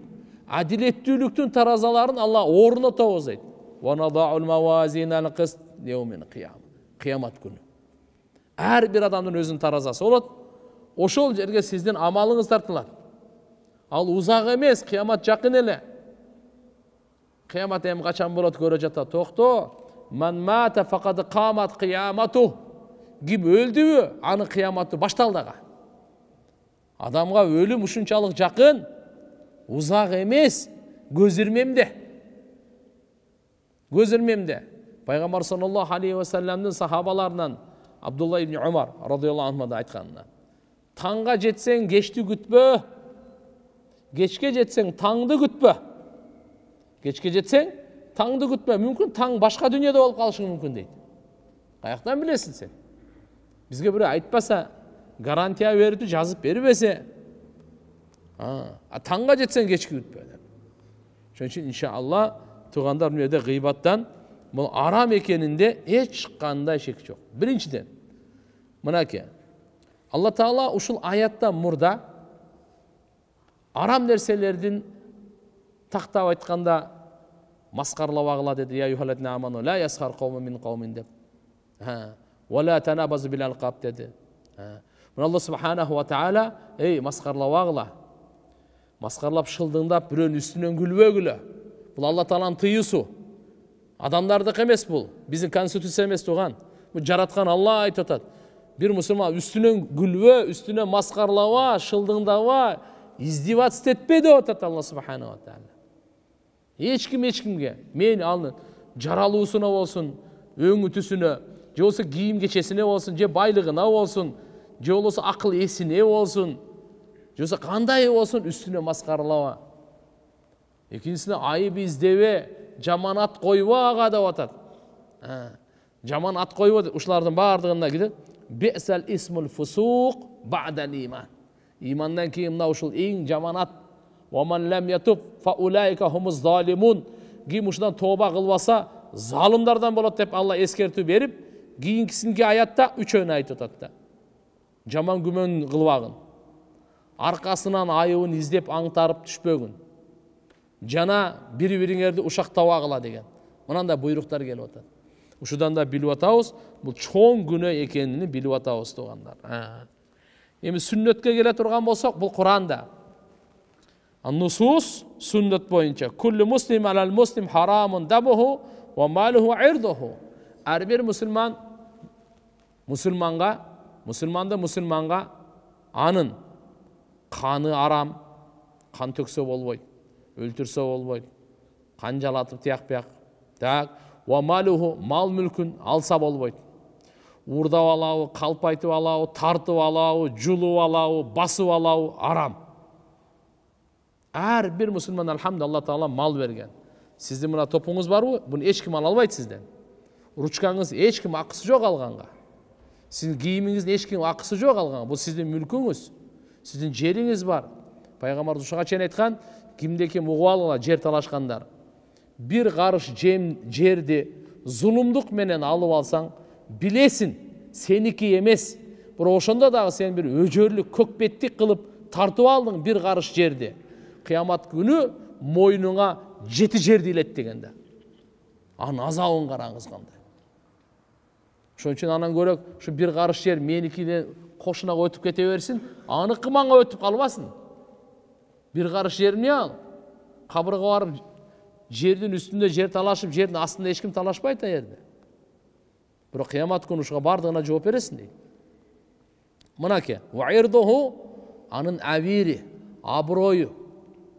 Әділеттіліктің таразаларын Алла орнатамыз дейді. وَنَضَعُ الْمَوَازِينَ الْقِسْطَ لِيَوْمِ الْقِيَامَةِ. Қиямат күні. Әрбір адамның өзінің таразасы болады. Ошол жерге сіздің амалыңыз тартылады. Ал ұзақ емес, қиямат жақын еле. Қиямат эми качан болот көрө жатат. Токто. Ман мата фақад қамат қиямату. Ким өлдүбү, анын кыяматы башталды ага. Адамга өлүм ушунчалык жакын, узак эмес, көз ирмемде. Көз ирмемде. Пайгамбар саллаллаху алейхи ва салламдын сахабаларынан Абдулла ибн Умар радиаллаху анху да айтканына. Таңга жетсең кечти күтпө. Кечке жетсең таңды күтпө. Кечке жетсең таңды күтпө. Мүмкүн таң башка дүйнөдө болуп калышы мүмкүн дейт. Каяктан билесиң сен? Бизге бирөө айтпаса, гарантия берип жазып бербесе, таңга жетсең кечки күтпө. Ошон үчүн иншалла туугандар мүнөдө гыйбаттан бул арам экенинде эч кандай шек жок. Биринчиден, мынакей. Алла Таала ушул аятта мурда арам нерселердин тактап айтканда маскарлабагыла деди. Я юхалатна аману ла ясхар кавмун мин кавмин деп. Вала танабазу бил алқаб деди. Алла Субханаху ва Таала, ей маскарлабагыла. Маскарлап шылдыңдап бирөөнүн үстүнөн күлбөгүлө. Бул Алла Тааланын тыюусу. Адамдардык эмес бул. Биздин конституция эмес туган. Бул жараткан Алла айтып атат. Бир мусулман үстүнөн күлбө, үстүнөн маскарлаба, шылдыңдаба, издевательство этпе деп атат Алла Субханаху ва Таала. Эч кимге мен алны жаралуусуна болсун, өңү түсүнө, же болсо кийим кечесине болсун, же байлыгына болсун, же болсо акыл эсине болсун, же болсо кандай болсун үстүнө маскарлаба. Экинчисине айып издебе, жаман ат койбага деп атат. Жаман ат койбо, ушулардын баардыгына киде бесал исмул фусук ба'дал иман. Имандан кийин мына ушул эң жаман ат. وَمَنْ لَمْ يَتُبْ فَأُولَٰئِكَ هُمُ الظَّالِمُونَ. Ким ушундан тооба кылбаса, залымдардан болот деп Алла эскертүү берип, кийинкисинки аятта үчөөнү айтып атат да. Жаман күмөн кылбагын. Аркасынан айыбын издеп аңтарып түшпөгүн. Жана бири-бириңерди ушактабагыла деген. Мынандай буйруктар келип атат. Ушудан да билип атабыз, бул чоң күнөө экенин билип атабыз туугандар. Эми сүннөткө келе турган болсок, бул Куранда. An-nusус sünnet boyunca kullu muslim alal muslim haramun damuhu ve maluhu irduhu. Her bir musulmanda anın kanı aram, kan tökse bolboyt, öldürse bolboyt, kan jalatıp tiyakpyak, tak, ve maluhu mal mülkün alsa bolboyt. Urda alağı, kalpaytı alağı, tartı alağı, julu alağı, bası alağı aram. Her bir Müslüman elhamdülillah Allah Teala mal vergen. Sizin buna topunuz var mı? Bunu hiç kim almaydı sizden. Ruçkanız hiç kim akısı yok alğanga. Sizin giyiminizin hiç kim akısı yok alğanga. Bu sizin mülkünüz. Sizin jeriniz var. Peygamber uşağa çen aytkan, kimdeki muğalılar, jer talaşkanlar. Bir karış jerdi zulumduk menen alıp alsan, bilesin, seniki emez. Bura oşonda da sen bir öjörlük, kökbettik kılıp tartıp aldın bir karış jerdi. Kıyamat günü moynuna 7 jer deyilет дегенде. Анын азабын караңыз кандай. Ошон үчүн анан көрөк, şu bir карыш жер меникине кошуна өтүп кете берсин, аныкы маңга өтүп калбасын. Bir карыш жер эмне ал? Кабырга барып жердин үстүндө жер талашып, жердин астында эч ким талашпайт жерде. Бирок кыямат күнү ушуга бардыгына жооп бересиң дейт. Мынаке, ва ирдуху анын абири, аброю,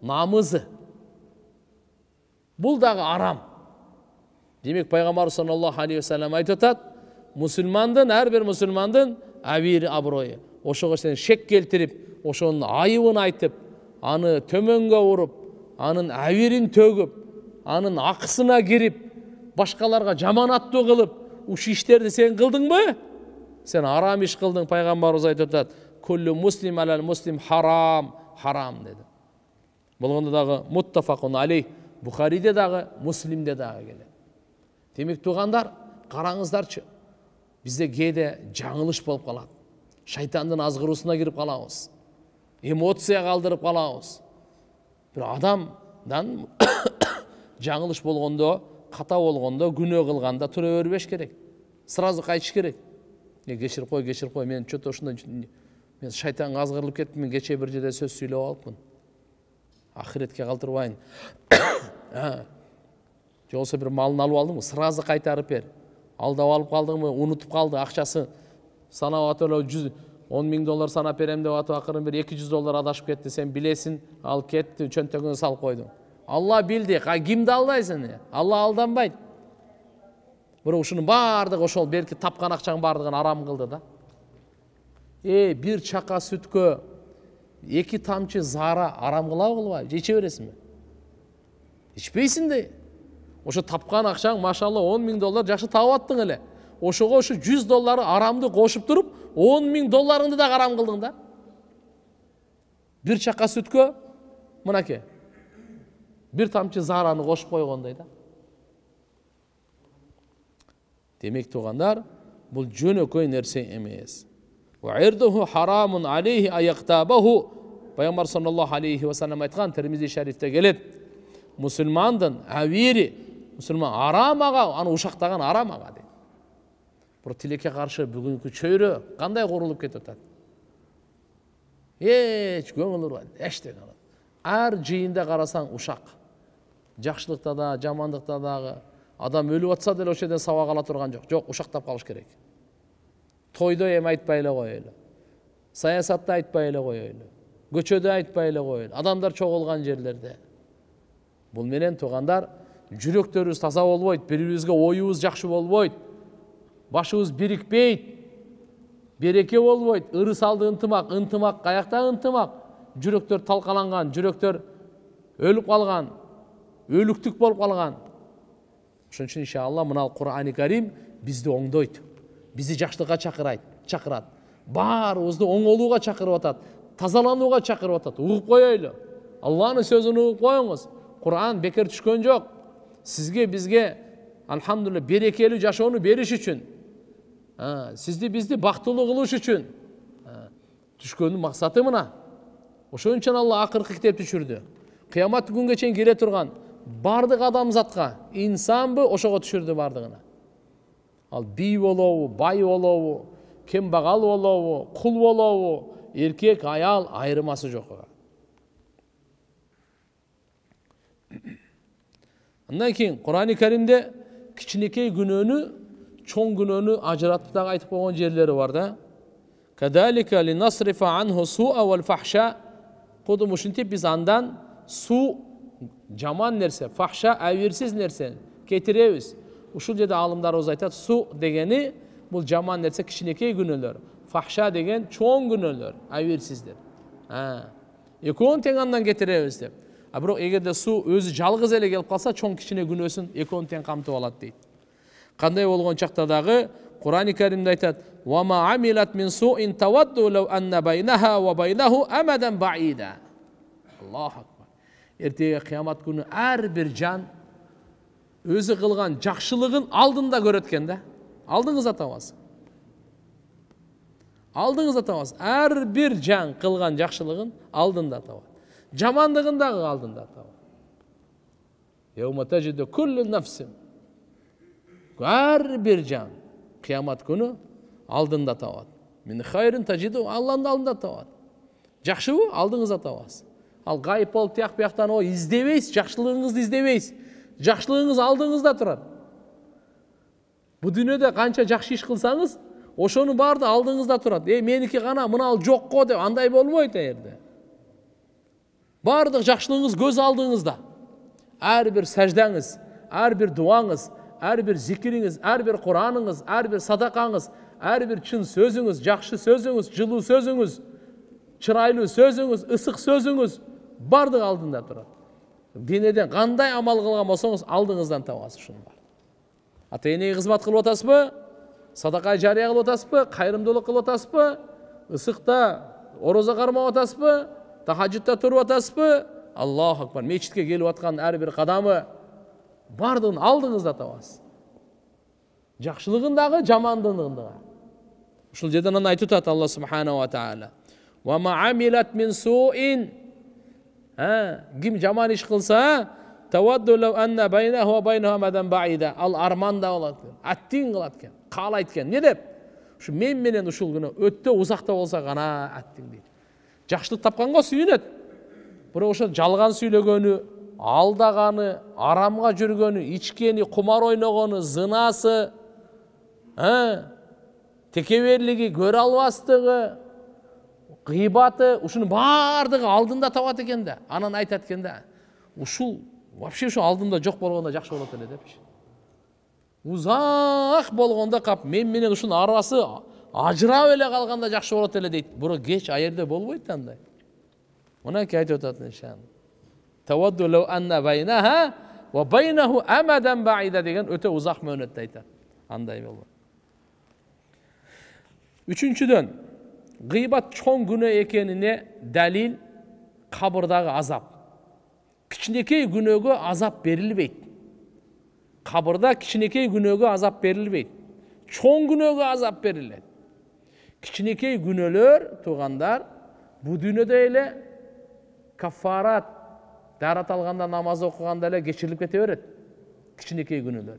намызы. Бул дагы арам. Демек пайгамбар саллаллаху алейхи ва саллям айтып атат, мусулмандын, ар бир мусулмандын абири, аброю. Ошого сен шек келтирип, ошонун айыбын айтып, аны төмөнгө уруп, анын абирин төгүп, анын акысына кирип, башкаларга жаман аттуу кылып, ушу иштерди сен кылдыңбы? Сен арам иш кылдың. Пайгамбарыбыз айтып атат, куллу муслим алал муслим харам, харам деди. Болгондо дагы муттафакун алейх, Бухариде дагы, Муслимде дагы келет. Демек туугандар, караңыздарчы. Бизде кээде жаңылыш болуп калат. Шайтандын азгыруусуна кирип калабыз. Эмоция калдырып калабыз. Бир адамдан жаңылыш болгондо, ката болгондо, күнөө кылганда тура бербеш керек. Сразу кайтыш керек. Кечирип кой, мен чөтө ушундай мен шайтанга азгырылып кеттим, мен кече бир жерде сөз сүйлөп алыпмын. Ахиретке калтырбайын. Же болсо бир малын алып алдыңбы, сразу кайтарып бер. Алдап алып калдыңбы, унутуп калды, акчасы санап атып эле $10,000 санап берем деп атып, акырын бир $200 адашып кетти. Сен билесиң, ал кетти, чөнтөгүнө салып койдуң. Алла билди, кимди алдайсың? Алла алданбайт. Бирок ушунун баардыгы ошол берки тапкан акчаң баардыгын арам кылды да. Бир чака сүткө 2 тамчы зара арам кылабы? Иче бересиңби? Ичпейсиң да. Ошо тапкан акчаң, машалла, $10,000 жакшы таап аттың эле. Ошого ушу $100 арамды кошуп туруп, $10,000 да арам кылдың да. Бир чака сүткө, мынакей, бир тамчы зараны кошуп койгондой да. Демек туугандар, бул жөнөкөй нерсе эмес. Ва ирдуху харамун алейхи аяктабаху. Пайгамбар саллаллаху алейхи ва саллям айткан, Термизи шарифте келет. Мусулмандын авири, мусулман арам ага, аны ушактаган арам ага дейт. Бирок тилекке каршы бүгүнкү чөйрө кандай курулуп кетип атат? Эч көңүл бурбайт, эчтеке калат. Ар жыйында карасаң ушак. Жакшылыкта да, жамандыкта дагы. Адам өлүп атса деле ошол жерден сабак ала турган жок. Жок, ушактап калыш керек. Тойдо эми айтпай эле коелу. Саясатта айтпай эле коелу. Көчөдө айтпай эле коелу. Адамдар чогулган жерлерде. Бул менен туугандар, жүрөктөрүбүз таза болбойт, бири-бирибизге оюбуз жакшы болбойт. Башыбыз бирикпейт. Береке болбойт. Ырыс алды ынтымак, каякта ынтымак. Жүрөктөр талкаланган, жүрөктөр өлүп калган, өлүктүк болуп калган. Ошон үчүн иншалла мына Кур'ани Карим бизди оңдойт. Бизди жакшылыкка чакырат. Баарыбызды оңолууга чакырып атат. Тазаланууга чакырып атат. Угуп коелу. Алланын сөзүн угуп коюңуз. Кур'ан бекер түшкөн жок. Сизге, бизге алхамдулилла берекелүү жашоону бериш үчүн, сизди бизди бактылуу кылыш үчүн түшкөндүн максаты мына. Ошон үчүн Алла акыркы китеп түшүрдү. Кыямат күнгө чейин келе турган бардык адамзатка, инсанбы, ошого түшүрдү бардыгына. Ал бий болобу, бай болобу, кембагал болобу, кул болобу, эркек, аял айырмасы жок. Андан кийин Кур'ани Каримде кичинекей күнөөнү, чоң күнөөнү ажыратып дагы айтып койгон жерлери бар да. Кадалика линасрифа анху су'a вал фахша. Кодум ушинтип биз андан су, жаман нерсе, фахша, абийирсиз нерсе кетиребиз. Ушул жерде алымдарыбыз айтат, су дегени бул жаман нерсе, кичинекей күнөөлөр. Фахша деген чоң күнөөлөр, абийирсиздер. Экөөнүн тең андан кетиребиз деп. Бирок эгерде су өзү жалгыз эле келип калса, чоң кичине күнөөсүн экөөнүн тең камтып алат дейт. Кандай болгон чакта дагы Кур'ани Каримде айтат: "Ва ма амилат мин су'ин тавадду лау анна байнаха ва байнаху амадан баида." Аллаху акбар. Эртеге кыямат күнү ар бир жан өзү кылган жакшылыгын алдында көрөт экен да. Алдыңызда табасыз. Алдыңызда табасыз. Ар бир жан кылган жакшылыгын алдында табат. Жамандыгын дагы алдында табат. Яума таджиду куллу нафсин. Ар бир жан кыямат күнү алдында табат. Мин хайрин таджиду, Алланын алдында табат. Жакшыбы? Алдыңызда табасыз. Ал гайып болуп тияк бияктан издебейсиз, жакшылыгыңызды издебейсиз. Жакшылыгыңыз алдыңызда турат. Бу дүйнөдө канча жакшы иш кылсаңыз, ошонун баарды алдыңызда турат. Меники гана мынал жок го деп андай болбойт жерде. Бардык жакшылыгыңыз көз алдыңызда. Ар бир саждаңыз, ар бир дуаңыз, ар бир зикириңиз, ар бир Кураныңыз, ар бир садакаңыз, ар бир чын сөзүңүз, жакшы сөзүңүз, жылуу сөзүңүз, чырайлуу сөзүңүз, ысык сөзүңүз бардык алдында турат. Денеден кандай амал кылган болсоңуз алдыңыздан табасыз ушуну бар. Ата-энеге кызмат кылып атасызбы? Садака жария кылып атасызбы? Кайрымдуулук кылып атасызбы? Ысыкта орозо кармап атасызбы? Тахажжудта туруп атасызбы? Аллаху акбар. Мечитке келип аткан ар бир кадамы бардыгын алдыңызда табасыз. Жакшылыгын дагы, жамандыгын дагы. Ушул жерден аны айтып атат Алла субханаху ва тааля. Ва ма амилат мин суин. Ким жаман иш кылса, тавадду лау анна байнаху ва байнаху мадан баида. Ал арманда болот. Аттин кылат экен, каалайт экен. Не деп? Ушу мен менен ушул күнү өтө узакта болсо гана аттин дейт. Жакшылык тапканга сүйүнөт. Бирок ошо жалган сүйлөгөнү, алдаганы, арамга жүргөнү, ичкени, кумар ойногону, зынасы, текеберлиги, көрө албастыгы, гыйбаты, ушунун бардыгы алдында табат экен да. Анан айтат экен да. Ушул вообще ушу алдымда жок болгондо жакшы болот эле депчи. Узак болгондо кап мен менен ушунун арасы ажырап эле калганда жакшы болот эле дейт. Бирок кеч аерде болбойт андай. Мынакей айтып атат иншан. Тавадду лау анна байнаха ва байнаху амадан баида деген өтө узак мөөнөттү айтат. Андай болот. Үчүнчүдөн, гыйбат чоң күнөө экенине далил кабырдагы азап. Кичинекей күнөөгө азап берилбейт. Кабырда кичинекей күнөөгө азап берилбейт. Чоң күнөөгө азап берилет. Кичинекей күнөөлөр туугандар бу дүйнөдө эле кафарат дарат алганда намаз окуганда эле кечирилип кете берет. Кичинекей күнөөлөр.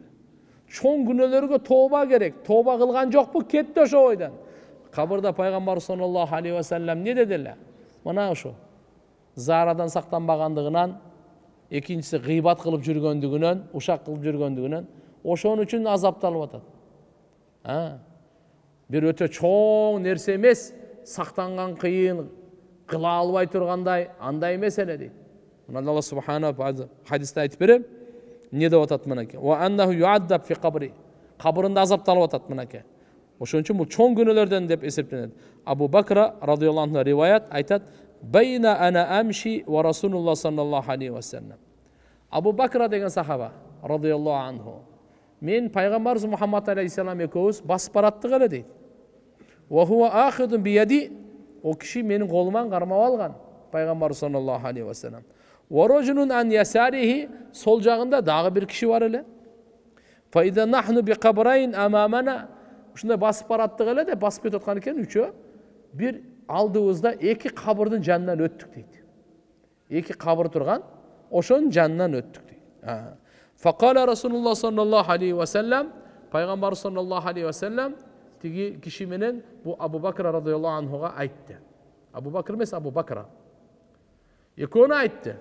Чоң күнөөлөргө тооба керек. Тооба кылган жокпу? Кетти ошо бойдон. Кабырда пайгамбар саллаллаху алейхи ва саллям не дедилер? Мына ушу. Зарадан сактанбагандыгынан, экинчиси гыйбат кылып жүргөндүгүнөн, ушак кылып жүргөндүгүнөн, ошон үчүн азапталып атат. Бир өтө чоң нерсе эмес, сактанган кыйын, кыла албай тургандай, андай эмес эле дейт. Мына Алла субханаху хадисте айтып берем. Не деп атат мынакей? Ва аннаху юаддаб фи кабри. Кабырында азапталып атат мынакей. Ошон үчүн бул чоң күнөөлөрдөн деп эсептелет. Абу Бакра радыйаллаху анху риваят айтат: "Байна ана амши ва Расулуллах саллаллаху алейхи ва саллям." Абу Бакра деген сахаба радыйаллаху анху. Мен пайгамбарыбыз Мухаммад алейхиссалам экөөбүз басып бараттык эле дейт. Ва хува ахидун би яди. О киши менин колуман кармап алган. Пайгамбар саллаллаху алейхи ва саллям. Ва рожулун ан ясарихи, сол жагында дагы бир киши бар эле. Фа иза нахну би кабрайн амамана. Ушундай басып бараттык эле деп басып кетип аткан экен үчөө. Бир алдыбызда эки кабырдын жанынан өттүк дейт. Эки кабыр турган, ошонун жанынан өттүк дейт. Факала Расулуллах саллаллаху алейхи ва саллям, пайгамбар саллаллаху алейхи ва саллям тиги киши менен бу Абу Бакр радыйаллаху анхуга айтты. Абу Бакр эмес, Абу Бакра. Экөөнү айтты.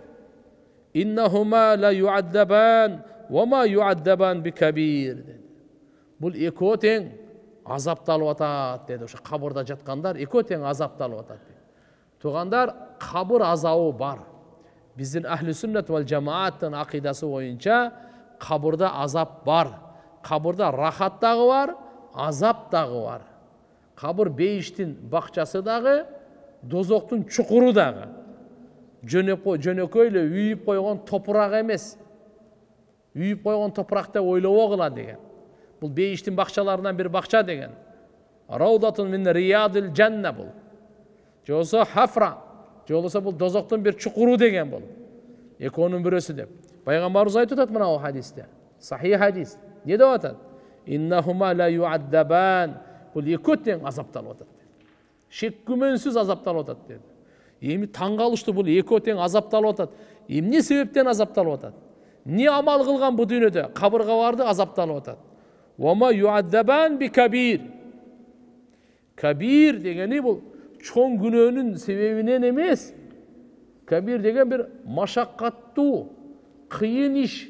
Иннахума ла юаддабан ва ма юаддабан би кабир. Бул экөө тең азапталып атат деди. Ошо кабырда жаткандар экөө тең азапталып атат. Туугандар, кабыр азабы бар. Биздин ахли сүннат вал жамааттын акыйдасы боюнча кабырда азап бар. Кабырда рахат дагы бар, азап дагы бар. Кабыр бейиштин бакчасы дагы, дозоктун чукуру дагы. Жөнөкөй эле үйүп койгон топурак эмес. Үйүп койгон топурак деп ойлобогула деген. Бул бейиштин бакчаларынан бир бакча деген. Раудатун мин риядил жанна бул. Же болсо хафра, же болсо бул дозоктун бир чукуру деген бул. Экөөнүн бирөөсү деп. Пайгамбарыбыз айтып атат мына хадисте. Сахих хадис. Не деп атат? Иннахума ла юаддабан. Бул экөө тең азапталып атат. Шек күмөнсүз азапталып атат dedi. Эми таң калыштуу, бул экөө тең азапталып атат. Эмне себептен азапталып атат? Не амал кылган бу дүйнөдө? Кабырга барды азапталып атат. Вама юаддабан би кабир. Кабир дегени бул чоң күнөөнүн себебинен эмес. Кабир деген бир машаккаттуу, кыйын иш.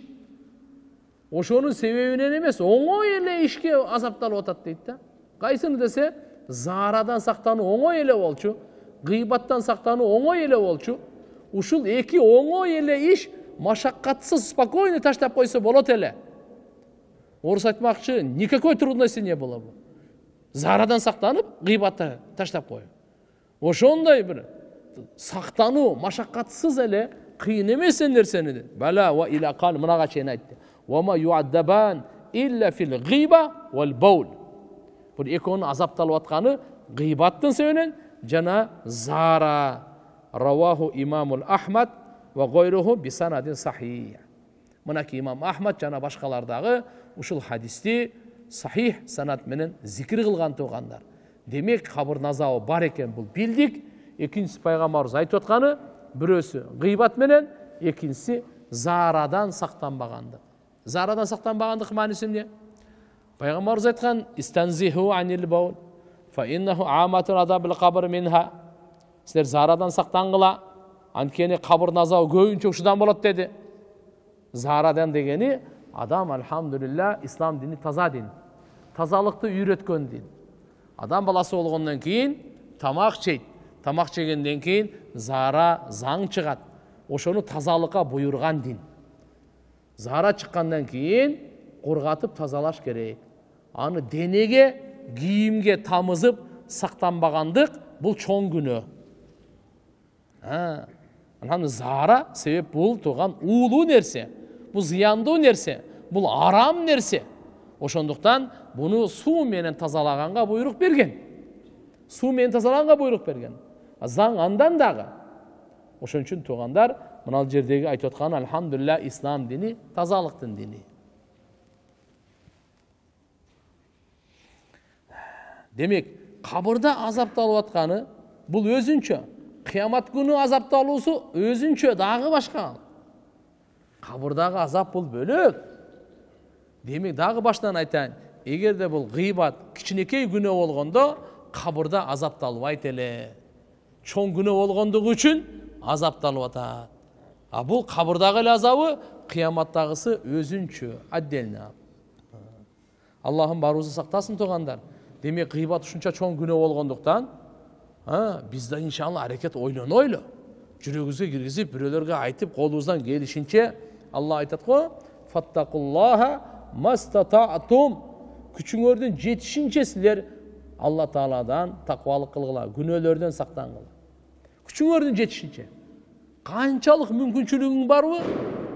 Ошонун себебинен эмес, оңой эле ишке азапталып атат дейт да. Кайсыны десе, заарадан сактануу оңой эле болчу, гыйбаттан сактануу оңой эле болчу. Ушул эки оңой эле иш машаккатсыз, спокойно таштап койсо болот эле. Орус айтмакчы, никакой трудности не было бы. Заарадан сактанып, гыйбатты таштап коюп. Ошондой бир сактануу машаккатсыз эле кыйын эмес нерсени. Бала ва иля кал мынага чейин айтты. Ва ма юаддабан илля фил гыйба вал баул. Бул экөөнүн азапталып атканы гыйбаттын себебинен жана заара. Раваху имамул Ахмад ва гойруху бисанадин сахих. Мынаки имам Ахмад жана башкалардагы ушул хадисти сахих санат менен зикир кылган тугандар. Демек кабыр назабы бар экен, бул билдик. Экинчиси пайгамбарыбыз айтып атканы, бирөөсү гыйбат менен, экинчиси заарадан сактанбагандык. Заарадан сактанбагандык мааниси эмне? Пайгамбарыбыз айткан: "Истанзиху анил баул, фа иннаху аматун адабил кабр минха." Силер заарадан сактангыла, анткени кабыр назабы көбүнчө ушудан болот деди. Заарадан дегени адам алхамдулилла ислам дини таза дин. Тазалыкты үйрөткөн дин. Адам баласы болгондон кийин тамак жейт. Тамак жегенден кийин заара заң чыгат. Ошону тазалыкка буйрган дин. Заара чыккандан кийин кургатып тазалаш керек. Аны денеге, кийимге тамызып сактанбагандык бул чоң күнөө. Анан заара себеп бул туган уулуу нерсе. Бул зыяндуу нерсе. Бул арам нерсе. Ошондуктан буну суу менен тазалаганга буйрук берген. Суу менен тазалаганга буйрук берген. Заң андан дагы. Ошон үчүн тугандар, мына жердеги айтып аткан алхамдулилла ислам дини тазалыктын дини. Демек, кабырда азапталып атканы бул өзүнчө. Кыямат күнү азапталуусу өзүнчө дагы башка. Кабырдагы азап бул бөлөк. Демек, дагы баштан айтайын. Эгерде бул гыйбат кичинекей күнөө болгондо, кабырда азапталбайт эле. Чоң күнөө болгондугу үчүн азапталып атат. А бул кабырдагы эле азабы, кыяматтагысы өзүнчө, отдельно. Аллахым барыбызды сактасын тугандар. Демек, гыйбат ушунча чоң күнөө болгондуктан, бизде иншалла аракет ойлонойлу. Жүрөгүбүзгө киргизип, бирөөлөргө айтып, колубуздан келишинче Алла айтат го: "Фаттакуллаха мастатаатум." Күчүңөрдүн жетишинче силер Алла Тааладан таквалык кылгыла, күнөөлөрдөн сактангыла. Күчүңөрдүн жетишинче. Канчалык мүмкүнчүлүгүң барбы?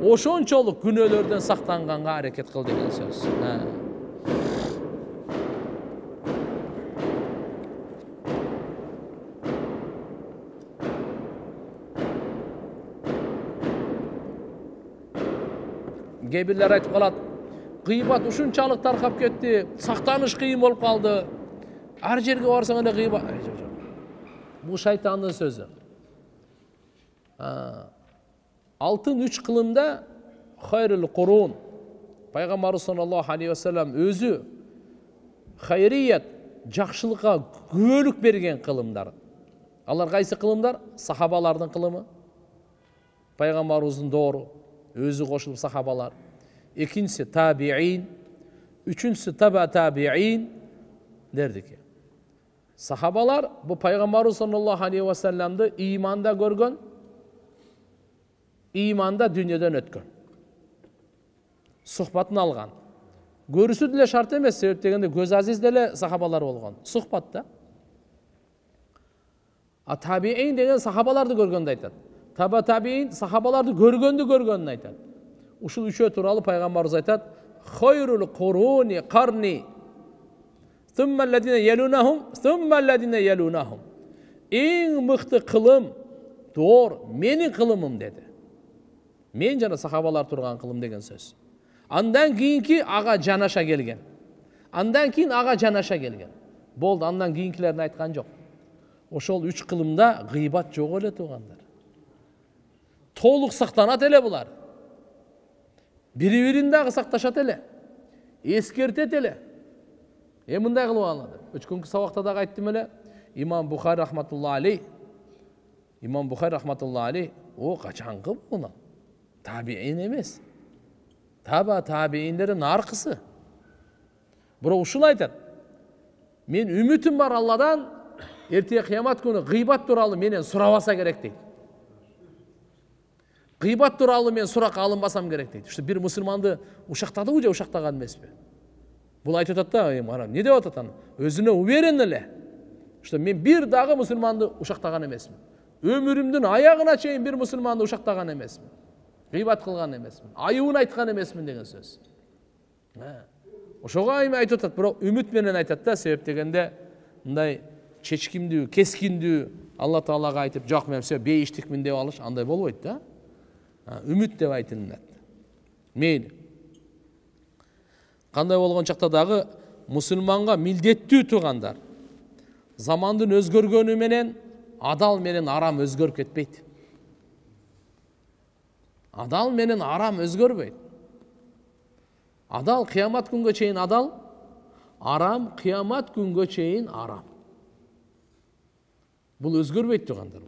Ошончолук күнөөлөрдөн сактанганга аракет кыл деген сөз. Кээ-бирлер айтып калат, гыйбат ушунчалык таркап кетти, сактаныш кыйын болуп калды. Ар жерге барсаң эле гыйбат. Бул шайтандын сөзү. Алтын 3 кылымда хайрул курун. Пайгамбарыбыз саллаллаху алейхи ва саллям өзү хайрият, жакшылыкка күбөлүк берген кылымдар. Алар кайсы кылымдар? Сахабалардын кылымы. Пайгамбарыбыздын доору, өзү кошулуп сахабалар. Экинчиси табиин, үчүнчүсү таба табиин дердики. Сахабалар бу пайгамбарыбыз саллаллаху алейхи ва салламды иманда көргөн, иманда дүйнөдөн өткөн. Сухбатын алган. Көрүсү деле шарт эмес, себеп дегенде көз азиз деле сахабалар болгон. Сухбатта. А табиин деген сахабаларды көргөндү айтат. Таба табиин сахабаларды көргөндү айтат. Ушул үчөө тууралуу пайгамбарыбыз айтат: "Хайрул куруни карни, сумма алладина ялунахум, сумма алладина ялунахум." Эң мыкты кылым доор менин кылымым деди. Мен жана сахабалар турган кылым деген сөз. Андан кийинки ага жанаша келген. Андан кийин ага жанаша келген. Болду, андан кийинкилерин айткан жок. Ошол 3 кылымда гыйбат жок эле тугандар. Толук сактанат эле булар. Бири-бирин дагы сакташат эле. Эскертет эле. Мындай кылып алады. Өткөнкү сабакта дагы айттым эле. Имам Бухари рахматуллахи алейх, о качанкы муну? Табиин эмес. Таба табииндердин аркысы. Бирок ушул айтат. Мен үмүтүм бар Алладан, эртеге кыямат күнү гыйбат тууралуу менен сурабаса керек дейт. Гыйбат тууралуу мен суракка алынбасам керек дейт. Что бир мусулманды ушактадыбы же ушактаган эмеспи? Бул айтып атат да, эмне деп атат аны? Өзүнө уверен эле. Что мен бир дагы мусулманды ушактаган эмесмин. Өмүрүмдүн аягына чейин бир мусулманды ушактаган эмесмин. Гыйбат кылган эмесмин. Айыбын айткан эмесмин деген сөз. Ошого эми айтып атат, бирок үмүт менен айтат да, себеп дегенде мындай чечкимдүү, кескиндүү Алла Таалага айтып, жок мен все бейиштикмин деп алыш, андай болбойт да. Үмүт деп айтылат. Мейли. Кандай болгон чакта дагы мусулманга милдеттүү туугандар. Замандын өзгөргөнү менен адал менен арам өзгөрүп кетпейт. Адал менен арам өзгөрбөйт. Адал кыямат күнгө чейин адал, арам кыямат күнгө чейин арам. Бул өзгөрбөйт туугандар.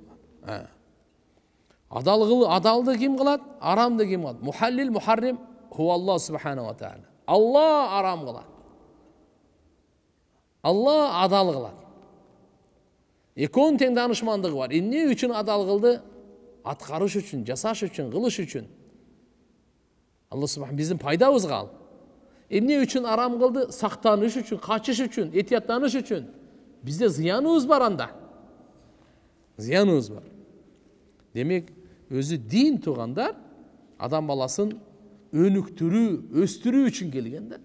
Адалды ким кылат? Арамды ким кылат? Мухаллил, мухаррим ху Аллах субхана ва таала. Алла арам кылат. Алла адал кылат. Экөөнүн тең данышмандыгы бар. Эмне үчүн адал кылды? Аткарыш үчүн, жасаш үчүн, кылыш үчүн. Алла субхан биздин пайдабызга ал. Эмне үчүн арам кылды? Сактаныш үчүн, качыш үчүн, этияттаныш үчүн. Бизде зыяныбыз бар анда. Зыяныбыз бар. Демек, өзү дин туугандар адам баласын өнүктүрүү, өстүрүү үчүн келген да.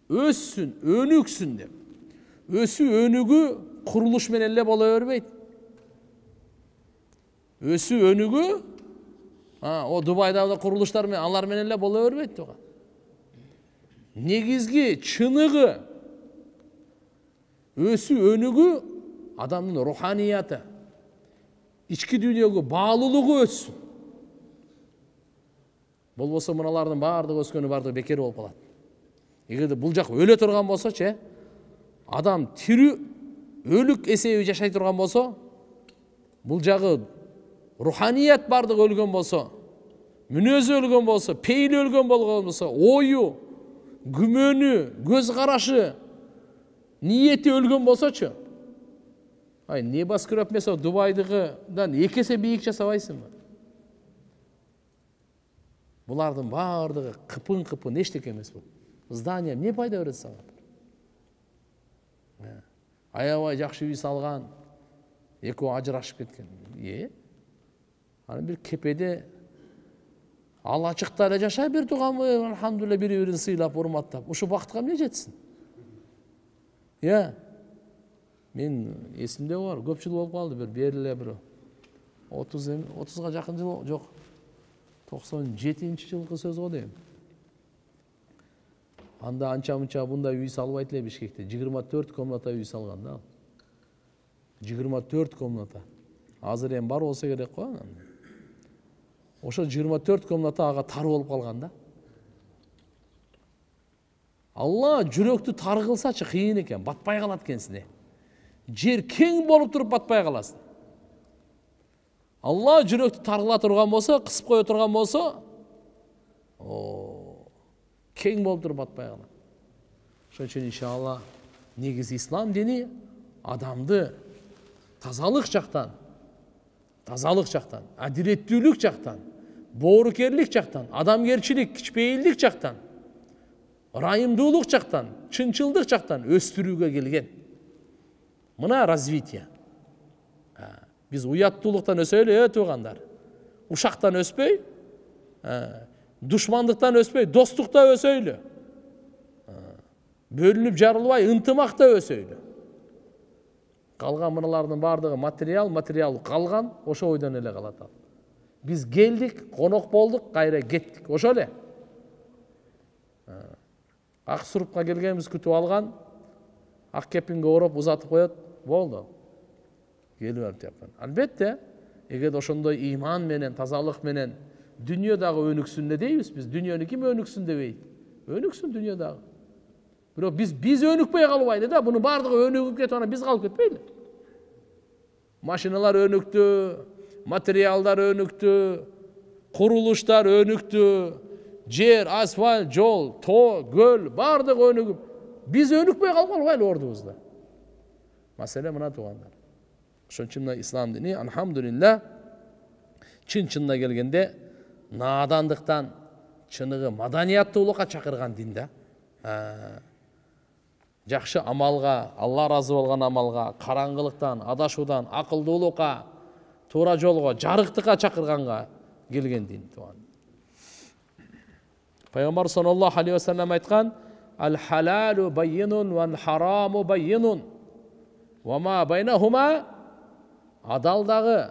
Өссүн, өнүксүн деп. Өсү өнүгү курулуш менен эле боло бербейт. Өсү өнүгү, о Дубайдагы курулуштар менен, алар менен эле боло бербейт тууган. Негизги чыныгы өсү өнүгү адамдын руханияты, ички дүйнөгө баалуулугу өссүн. Болбосо мыналардын баардыгы өскөнү баардыгы бекер болуп калат. Эгерде бул жак өлө турган болсо, адам тирүү өлүк эсеби жашай турган болсо, бул жагы руханият бардыгы өлгөн болсо, мүнөзү өлгөн болсо, пейили өлгөн болгон болсо, ою, күмөнү, көз карашы, ниети өлгөн болсочу. Небас көрөп месо Дубайдыгыдан 2 эсе бийик жасабайсыңбы? Булардын баардыгы кыпын эчтеке эмес бул. Здание эмне пайда берет сага? Аябай жакшы үй салган, экөө ажырашып кеткен. Аны бир кепеде алачыкта эле жашай бер туганбы, алхамдулилля бири-бирин сыйлап, урматтап. Ушу бактка эмне жетсин? Мен эсимде бар, көп жыл болуп калды, бериле бир 30га жакын жыл, жок. 97-жылкы сөз го дейм. Анда анча-мынча бундай үй салбайт эле Бишкекте. 24 комната үй салган да. 24 комната. Азыр эми бар болсо керек го. Ошо 24 комната ага тар болуп калган да. Алла жүрөктү тар кылсачы кыйын экен, батпай калат экенсиң. Жер кең болуп туруп батпай каласың. Алла жүрөктү таргыла турган болсо, кысып кое турган болсо, кең болуп туруп батпай калат. Ошон үчүн иншалла негизи ислам дини адамды тазалык жактан, адилеттүүлүк жактан, боорукерлик жактан, адамгерчилик, кичпейилдик жактан, ырайымдуулук жактан, чынчылдык жактан өстүрүүгө келген. Мына развитие. Биз уяттуулуктан өсөйлү, туугандар. Ушактан өспөй, душмандыктан өспөй, достукта өсөйлү. Бөлүнүп жарылбай, ынтымакта өсөйлү. Калган мыналардын баардыгы материал калган, ошо ойдон эле калат ал. Биз келдик, конок болдук, кайра кеттик. Ошо эле. Ак сурупка келгенбиз күтүп алган, ак кепинге ороп узатып коет, болду. Келип алып жапкан. Албетте, эгер ошондой иман менен, тазалык менен дүйнө дагы өнүксүн дейбиз, биз дүйнөнү ким өнүксүн дебейт. Өнүксүн дүйнө дагы. Бирок биз өнүкпөй калбайлы да, бунун баардыгы өнүгүп кетип анан биз калып кетпейли. Машиналар өнүктү, материалдар өнүктү, курулуштар өнүктү, жер, асфальт, жол, тоо, көл баардыгы өнүгүп, биз өнүкпөй калбайлы ордубузда. Маселе мына тугандар. Ошон үчүн ислам дини алхамдулилlah чын-чынына келгенде надандыктан чыныгы маданияттуулукка чакырган дин да. Жакшы амалга, Алла разы болгон амалга, караңгылыктан, адашуудан, акылдуулукка, туура жолго, жарыктыкка чакырганга келген дин туган. Пайгамбар саллаллаху алейхи ва саллям айткан: "Ал-халалу баййинун вал хараму баййинун. Ва ма байнахума" адал дагы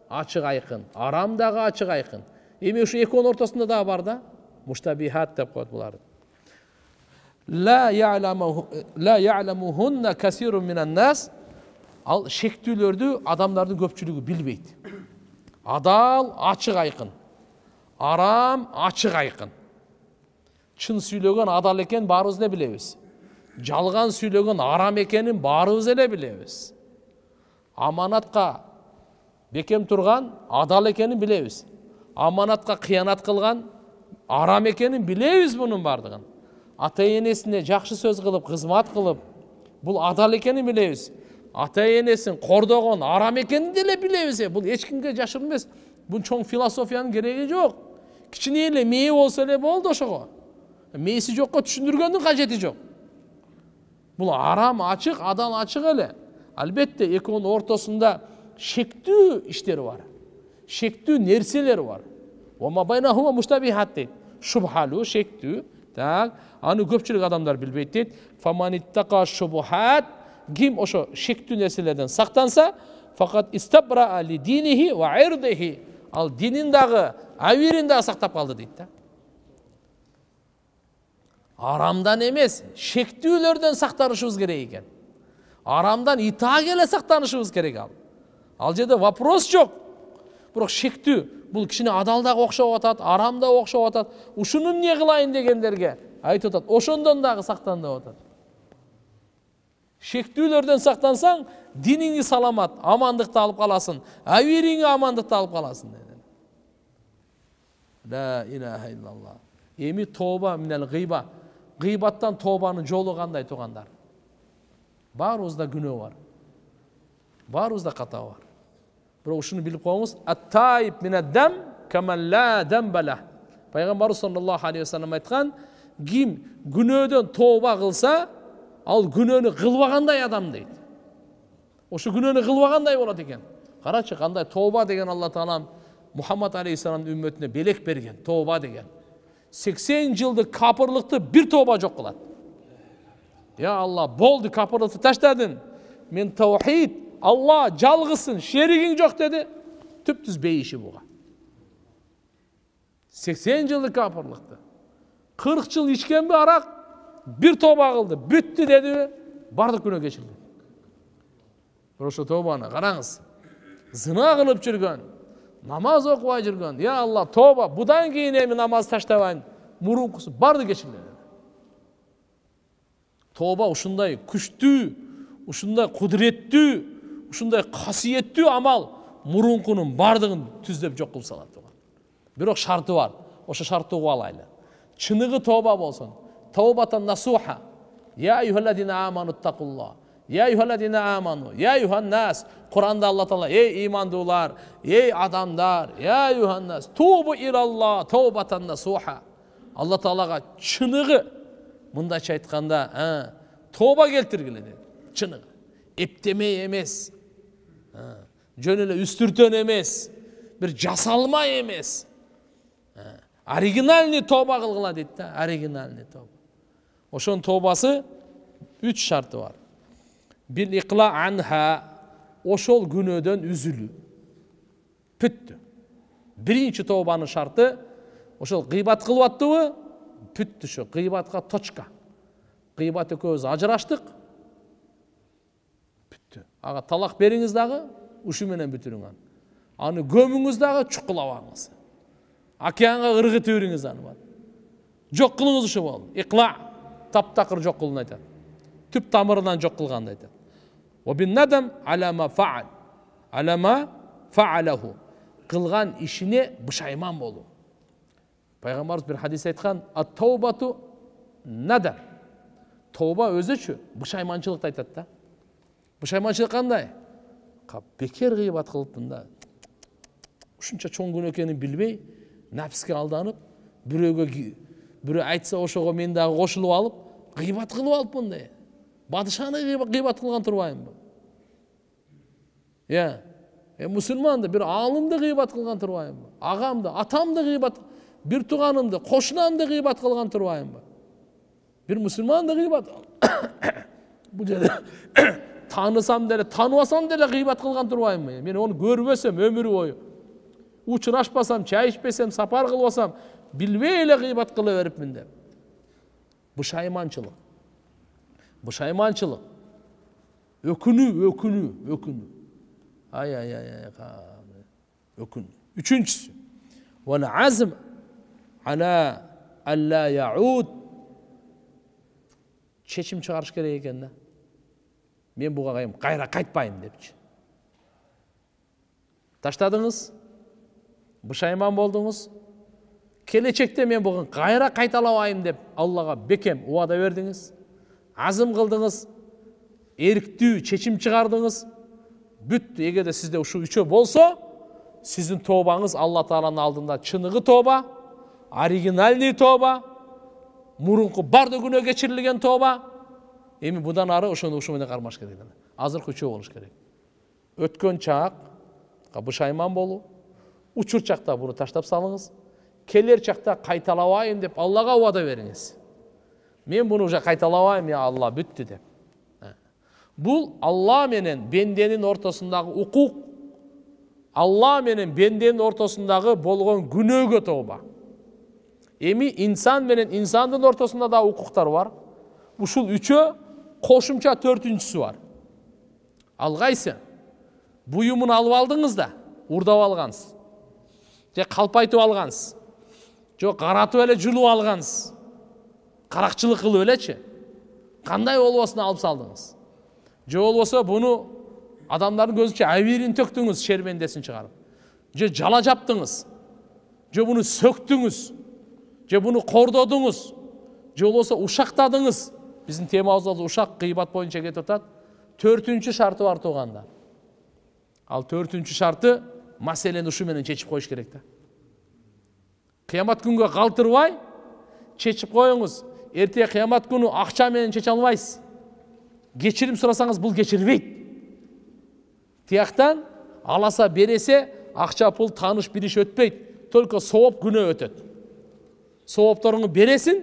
ачык айкын, арам дагы ачык айкын. Эми ушу экөөнүн ортосунда дагы бар да, муштабихат деп коет буларды. La ya'lamuhunna kasirun minan nas. Al şektүүлөрдү адамдардын көпчүлүгү билбейт. Адал ачык айкын, арам ачык айкын. Чын сүйлөгөн адал экен баарыбыз эле билебиз. Жалган сүйлөгөн арам экенин баарыбыз эле билебиз. Аманатка бекем турган адал экенин билебиз. Аманатка кыянат кылган арам экенин билебиз мунун бардыгын. Ата-энесине жакшы сөз кылып, кызмат кылып, бул адал экенин билебиз. Ата-энесин кордогон арам экенин деле билебиз. Бул эч кимге жашырын эмес. Бул чоң философиянын кереги жок. Кичине эле мээ болсо эле болду ошого. Мээси жокко түшүндүргөндүн кажети жок. Бул арам ачык, адал ачык эле. Албетте экөөнүн ортосунда шектүү иштер бар. Шектүү нерселер бар. Ома байнахума муштабихат дейт. Шубхалуу, шектүү. Так, аны көпчүлүк адамдар билбейт дейт. Фаманиттака шубхат, ким ошо шектүү нерселерден сактанса, факат истабра ли динихи ва ирдихи. Ал динин дагы, авирин дагы сактап калды дейт да. Арамдан эмес, шектүүлөрдөн сактанышыбыз керек экен. Арамдан итаак эле сактанышыбыз керек ал. Ал жерде вопрос жок. Бирок шектүү бул кичине адалдак окшоп атат, арамда окшоп атат. Ушуну эмне кылайын дегендерге айтып атат. Ошондон дагы сактан деп атат. Шектүүлөрдөн сактансаң, диниңи саламат, амандыкты алып каласың, авириңи амандыкты алып каласың dedi. La ilahe illallah. Эми тоба менен гыйба. Гыйбаттан тобанын жолу кандай тугандар? Баарыбызда күнөө бар. Баарыбызда ката бар. Бирок ушуну билип коюңуз, ат-таиб минад-дам каман ла дамбала. Пайгамбар саллаллаху алейхи ва саллям айткан, ким күнөөдөн тоба кылса, ал күнөөнү кылбагандай адам дейт. Ошо күнөөнү кылбагандай болот экен. Карачы кандай тоба деген Алла таалам Мухаммад алейхиссаламдын үммөтүнө белек берген, тоба деген. 80 жылдык капырлыкты бир тоба жок кылат. Я Алла, болду, капырлыкты таштадың. Мен таухид, Алла жалгысың, шеригиң жок деди. Түптүз бейиши буга. 80 жылдык капырлыкты. 40 жыл ичкенби арак, бир тоба кылды, бүттү деди, бардык күнөө кечирди. Ошо тобаны караңыз. Зына кылып жүргөн, намаз окубай жүргөн. Я Алла, тоба, будан кийин эми намаз таштабайын. Мурункусу барды кечирди. Тоба ушундай күчтүү, ушундай кудуреттүү, ушундай касиеттүү амал мурункунун бардыгын түздөп жок кылып салат. Бирок шарты бар. Ошо шартты угуп алайлы. Чыныгы тоба болсун. Таубатан насуха. Я айюхалладина аману тақулла. Я айюхалладина аману. Я айюхан нас. Куранда Алла Таала, ey имандуулар, ey адамдар, я айюхан нас. Тубу илалла, таубатан насуха. Алла Таалага чыныгы мындайча айтканда, тоба келтиргиле dedi. Чыныгы. Эптемей эмес. Жөн эле үстүртөн эмес. Бир жасалма эмес. Оригинальный тоба кылгыла дейт да, оригинальный тоба. Ошонун тобасы 3 шарты бар. Бир икла анха, ошол күнөөдөн үзүлүү. Бүттү. Биринчи тобанын шарты ошол гыйбат кылып аттыбы? Бүттү ошо, гыйбатка точка. Гыйбат экөөбүз ажыраштык. Бүттү. Ага талак бериңиз дагы, ушу менен бүтүрүң аны. Аны көмүңүз дагы, чукулабаңыз. Океанга ыргытып бериңиз аны. Жок кылыңыз ушу болду. Икла, таптакыр жок кылын айтат. Түп тамырынан жок кылганды айтат. Ва бин надам алама фаал. Алама фаалаху. Кылган ишине бышайман болуу. Пайгамбарыбыз бир хадис айткан, ат-таубату надам. Тоба өзүчү бышайманчылыкты айтат да. Пушайманчылык кандай? Бекер гыйбат кылыптын да. Ушунча чоң күнөө экенин билбей, напске алданып, бирөө айтса ошого мен дагы кошулуп алып, гыйбат кылып алыпмын да. Падышаны гыйбат кылган турбаймынбы? Мусулманды, бир алымды гыйбат кылган турбаймынбы? Агамды, атамды гыйбат, бир тууганымды, кошунамды гыйбат кылган турбаймынбы? Бир мусулманды гыйбат бул жерде таанысам деле, тааныбасам деле гыйбат кылган турбаймынбы? Мен ону көрбөсөм өмүр бою, учурашпасам, чай ичпесем, сапар кылбасам, билбей эле гыйбат кыла берипмин деп. Бушайманчылык. Бушайманчылык. Өкүнүү. Ай. Өкүнүү. Үчүнчүсү. Вал азм ала алла яуд. Чечим чыгарыш керек экен да. Мен буга кайра кайтпайм депчи. Таштадыңыз? Бушайман болдуңуз? Келечекте мен буга кайра кайталабайм деп Аллага бекем убада бердиңиз. Азым кылдыңыз. Эрктүү чечим чыгардыңыз. Бүт, эгерде сизде ушу үчөө болсо, сиздин тообаңыз Алла Тааланын алдында чыныгы тооба, оригинальный тооба, мурунку бардык күнөө кечирилген тооба. Эми будан ары ошону ушу менен кармаш керек. Азыркы үчөө болуш керек. Өткөн чакка бушайман болуу, учур чакта буну таштап салыңыз. Келер чакта кайталабайм деп Аллага убада бериңиз. Мен буну уже кайталабайм, я Алла, бүттү деп. Бул Алла менен бенденин ортосундагы укук, Алла менен бенденин ортосундагы болгон күнөөгө тооба. Эми инсан менен инсандын ортосунда да укуктар бар. Ушул үчөө кошумча төртүнчүсү бар. Ал кайсы? Буюмун алып алдыңыз да, урдап алгансыз. Же калпайтып алгансыз. Же каратып эле жулуп алгансыз. Каракчылык кылып элечи. Кандай болбосун алып салдыңыз. Же болбосо буну адамдардын көзүнчө абийирин төктүңүз, шербендесин чыгарып. Же жала жаптыңыз. Же буну сөктүңүз. Же буну кордодуңуз. Же болбосо ушактадыңыз. Биздин темабызда ушак гыйбат боюнча кетип атат. Төртүнчү шарты бар туугандар. Ал төртүнчү шарты маселени ушу менен чечип коюш керек да. Кыямат күнгө калтырбай чечип коюңуз. Эртең кыямат күнү акча менен чече албайсыз. Кечирим сурасаңыз бул кечирбейт. Тияктан аласа бересе акча пул тааныш билиш өтпөйт. Только сооп күнөө өтөт. Соопторуңду бересиң,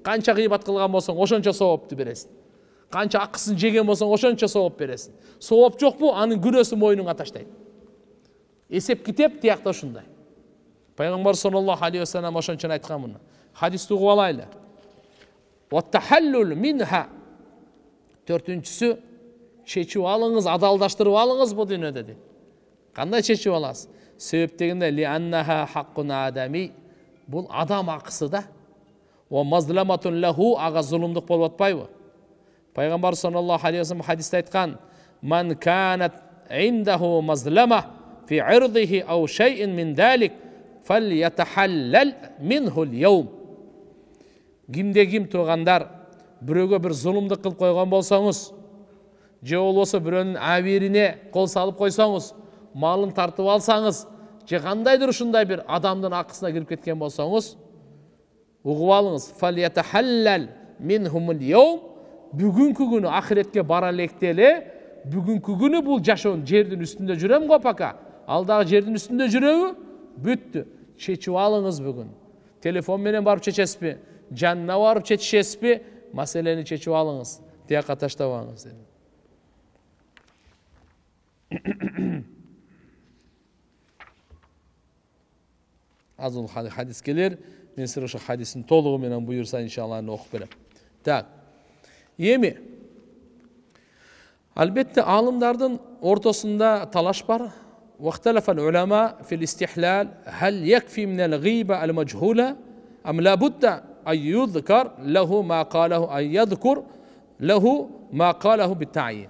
канча гыйбат кылган болсоң ошончо соопту бересиң. Канча акысын жеген болсоң ошончо сооп бересиң. Сооп жокпу, анын күнөөсү мойнуңа таштайт. Эсеп китеп тиякта ушундай. Пайгамбар саллаллаху алейхи ва саллям ошончон айткан муну. Хадисти угуп алайлы. Ваттахаллул минха. Төртүнчүсү, чечип алыңыз, адалдаштырып алыңыз бу дүйнөдө дейт. Кандай чечип аласыз? Себеп дегенде ли аннаха хаккун адами. Бул адам акысы да. Ва мазламатун лаху, ага зулумдук болуп атпайбы? Пайгамбар саллаллаху алейхи ва саллям хадисте айткан: "Ман канат индаху мазлама фи ирдихи ау шай'ин мин далик, фальятахаллал минху ал-йawm." Кимде ким туугандар бирөөгө бир зулумдук кылып койгон болсоңуз, же болбосо бирөөнүн абийирине кол салып койсоңуз, малын тартып алсаңыз, же кандайдыр ушундай бир адамдын акысына кирип кеткен болсоңуз, угуп алыңыз, фальятахаллал минху ал-йawm. Бүгүнкү күнү ахиретке бара электе эле, бүгүнкү күнү бул жашоон жердин үстүндө жүрөм го пока. Ал дагы жердин үстүндө жүрөбү? Бүттү. Чечип алыңыз бүгүн. Телефон менен барып чечесизби? Жанына барып чечишесизби? Маселени чечип алыңыз. Тияка таштабаңыз. Азул хадис келер. Мен сизге ошо хадистин толугу менен буйрса иншалла окуп берем. Так. Эми албетте алымдардын ортосунда талаш бар. واختلف العلماء في الاستحلال هل يكفي من الغيبة المجهولة أم لابد أن يذكر له ما قاله أن يذكر له ما قاله بالتعيين.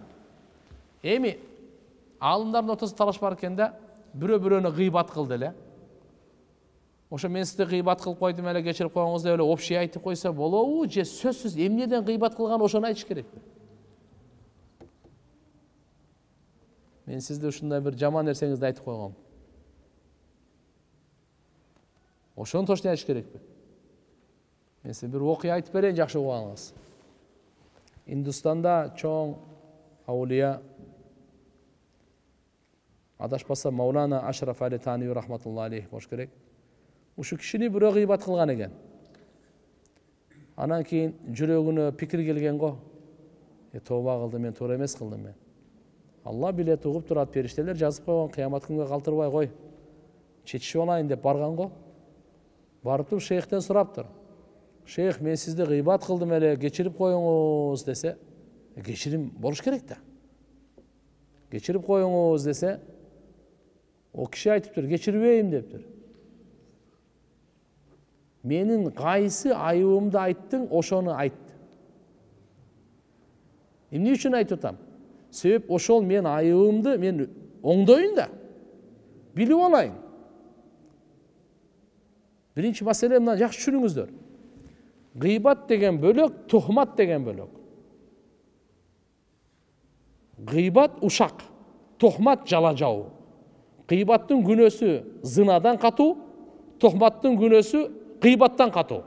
Эми алымдардын ортосунда талаш бар экенде, бирөө-бирөөнү гыйбат кылды эле. Ошо мен сизди гыйбат кылып койдум эле, кечирип коюңуз деп эле общий айтып койсо болобу, же сөзсүз эмнеден гыйбат кылган ошону айтыш керек. Мен сизде ушундай бир жаман нерсеңизди айтып койгом. Ошону точно айтыш керекпи? Мен сизге бир окуя айтып берейин, жакшы угуп алыңыз. Индустанда чоң аулия, адашпаса Маулана Ашраф Али Тании рахматуллахи алейх болуш керек. Ушу кишини бирөө гыйбат кылган экен. Анан кийин жүрөгүнө пикир келген го. Тооба кылдым мен, туура эмес кылдым мен. Алла билет угуп турат, периштелер жазып койгон, кыямат күнгө калтырбай кой. Чечишип алайын деп барган го. Барып туруп шейхтен сураптыр. Шейх, мен сизди гыйбат кылдым эле, кечирип коюңуз десе, кечирим болуш керек да. Кечирип коюңуз десе, о киши айтыптыр, кечирбейм дептир. Менин кайсы айыбымды айттың, ошону айт. Эмне үчүн айтып атам? Себеп ошол мен айыбымды мен оңдоюн да. Билип алайын. Биринчи маселе мына жакшы түшүнүңүздөр. Гыйбат деген бөлөк, тухмат деген бөлөк. Гыйбат ушак, тухмат жала жабуу. Гыйбаттын күнөөсү зынадан катуу, тухматтын күнөөсү гыйбаттан катуу.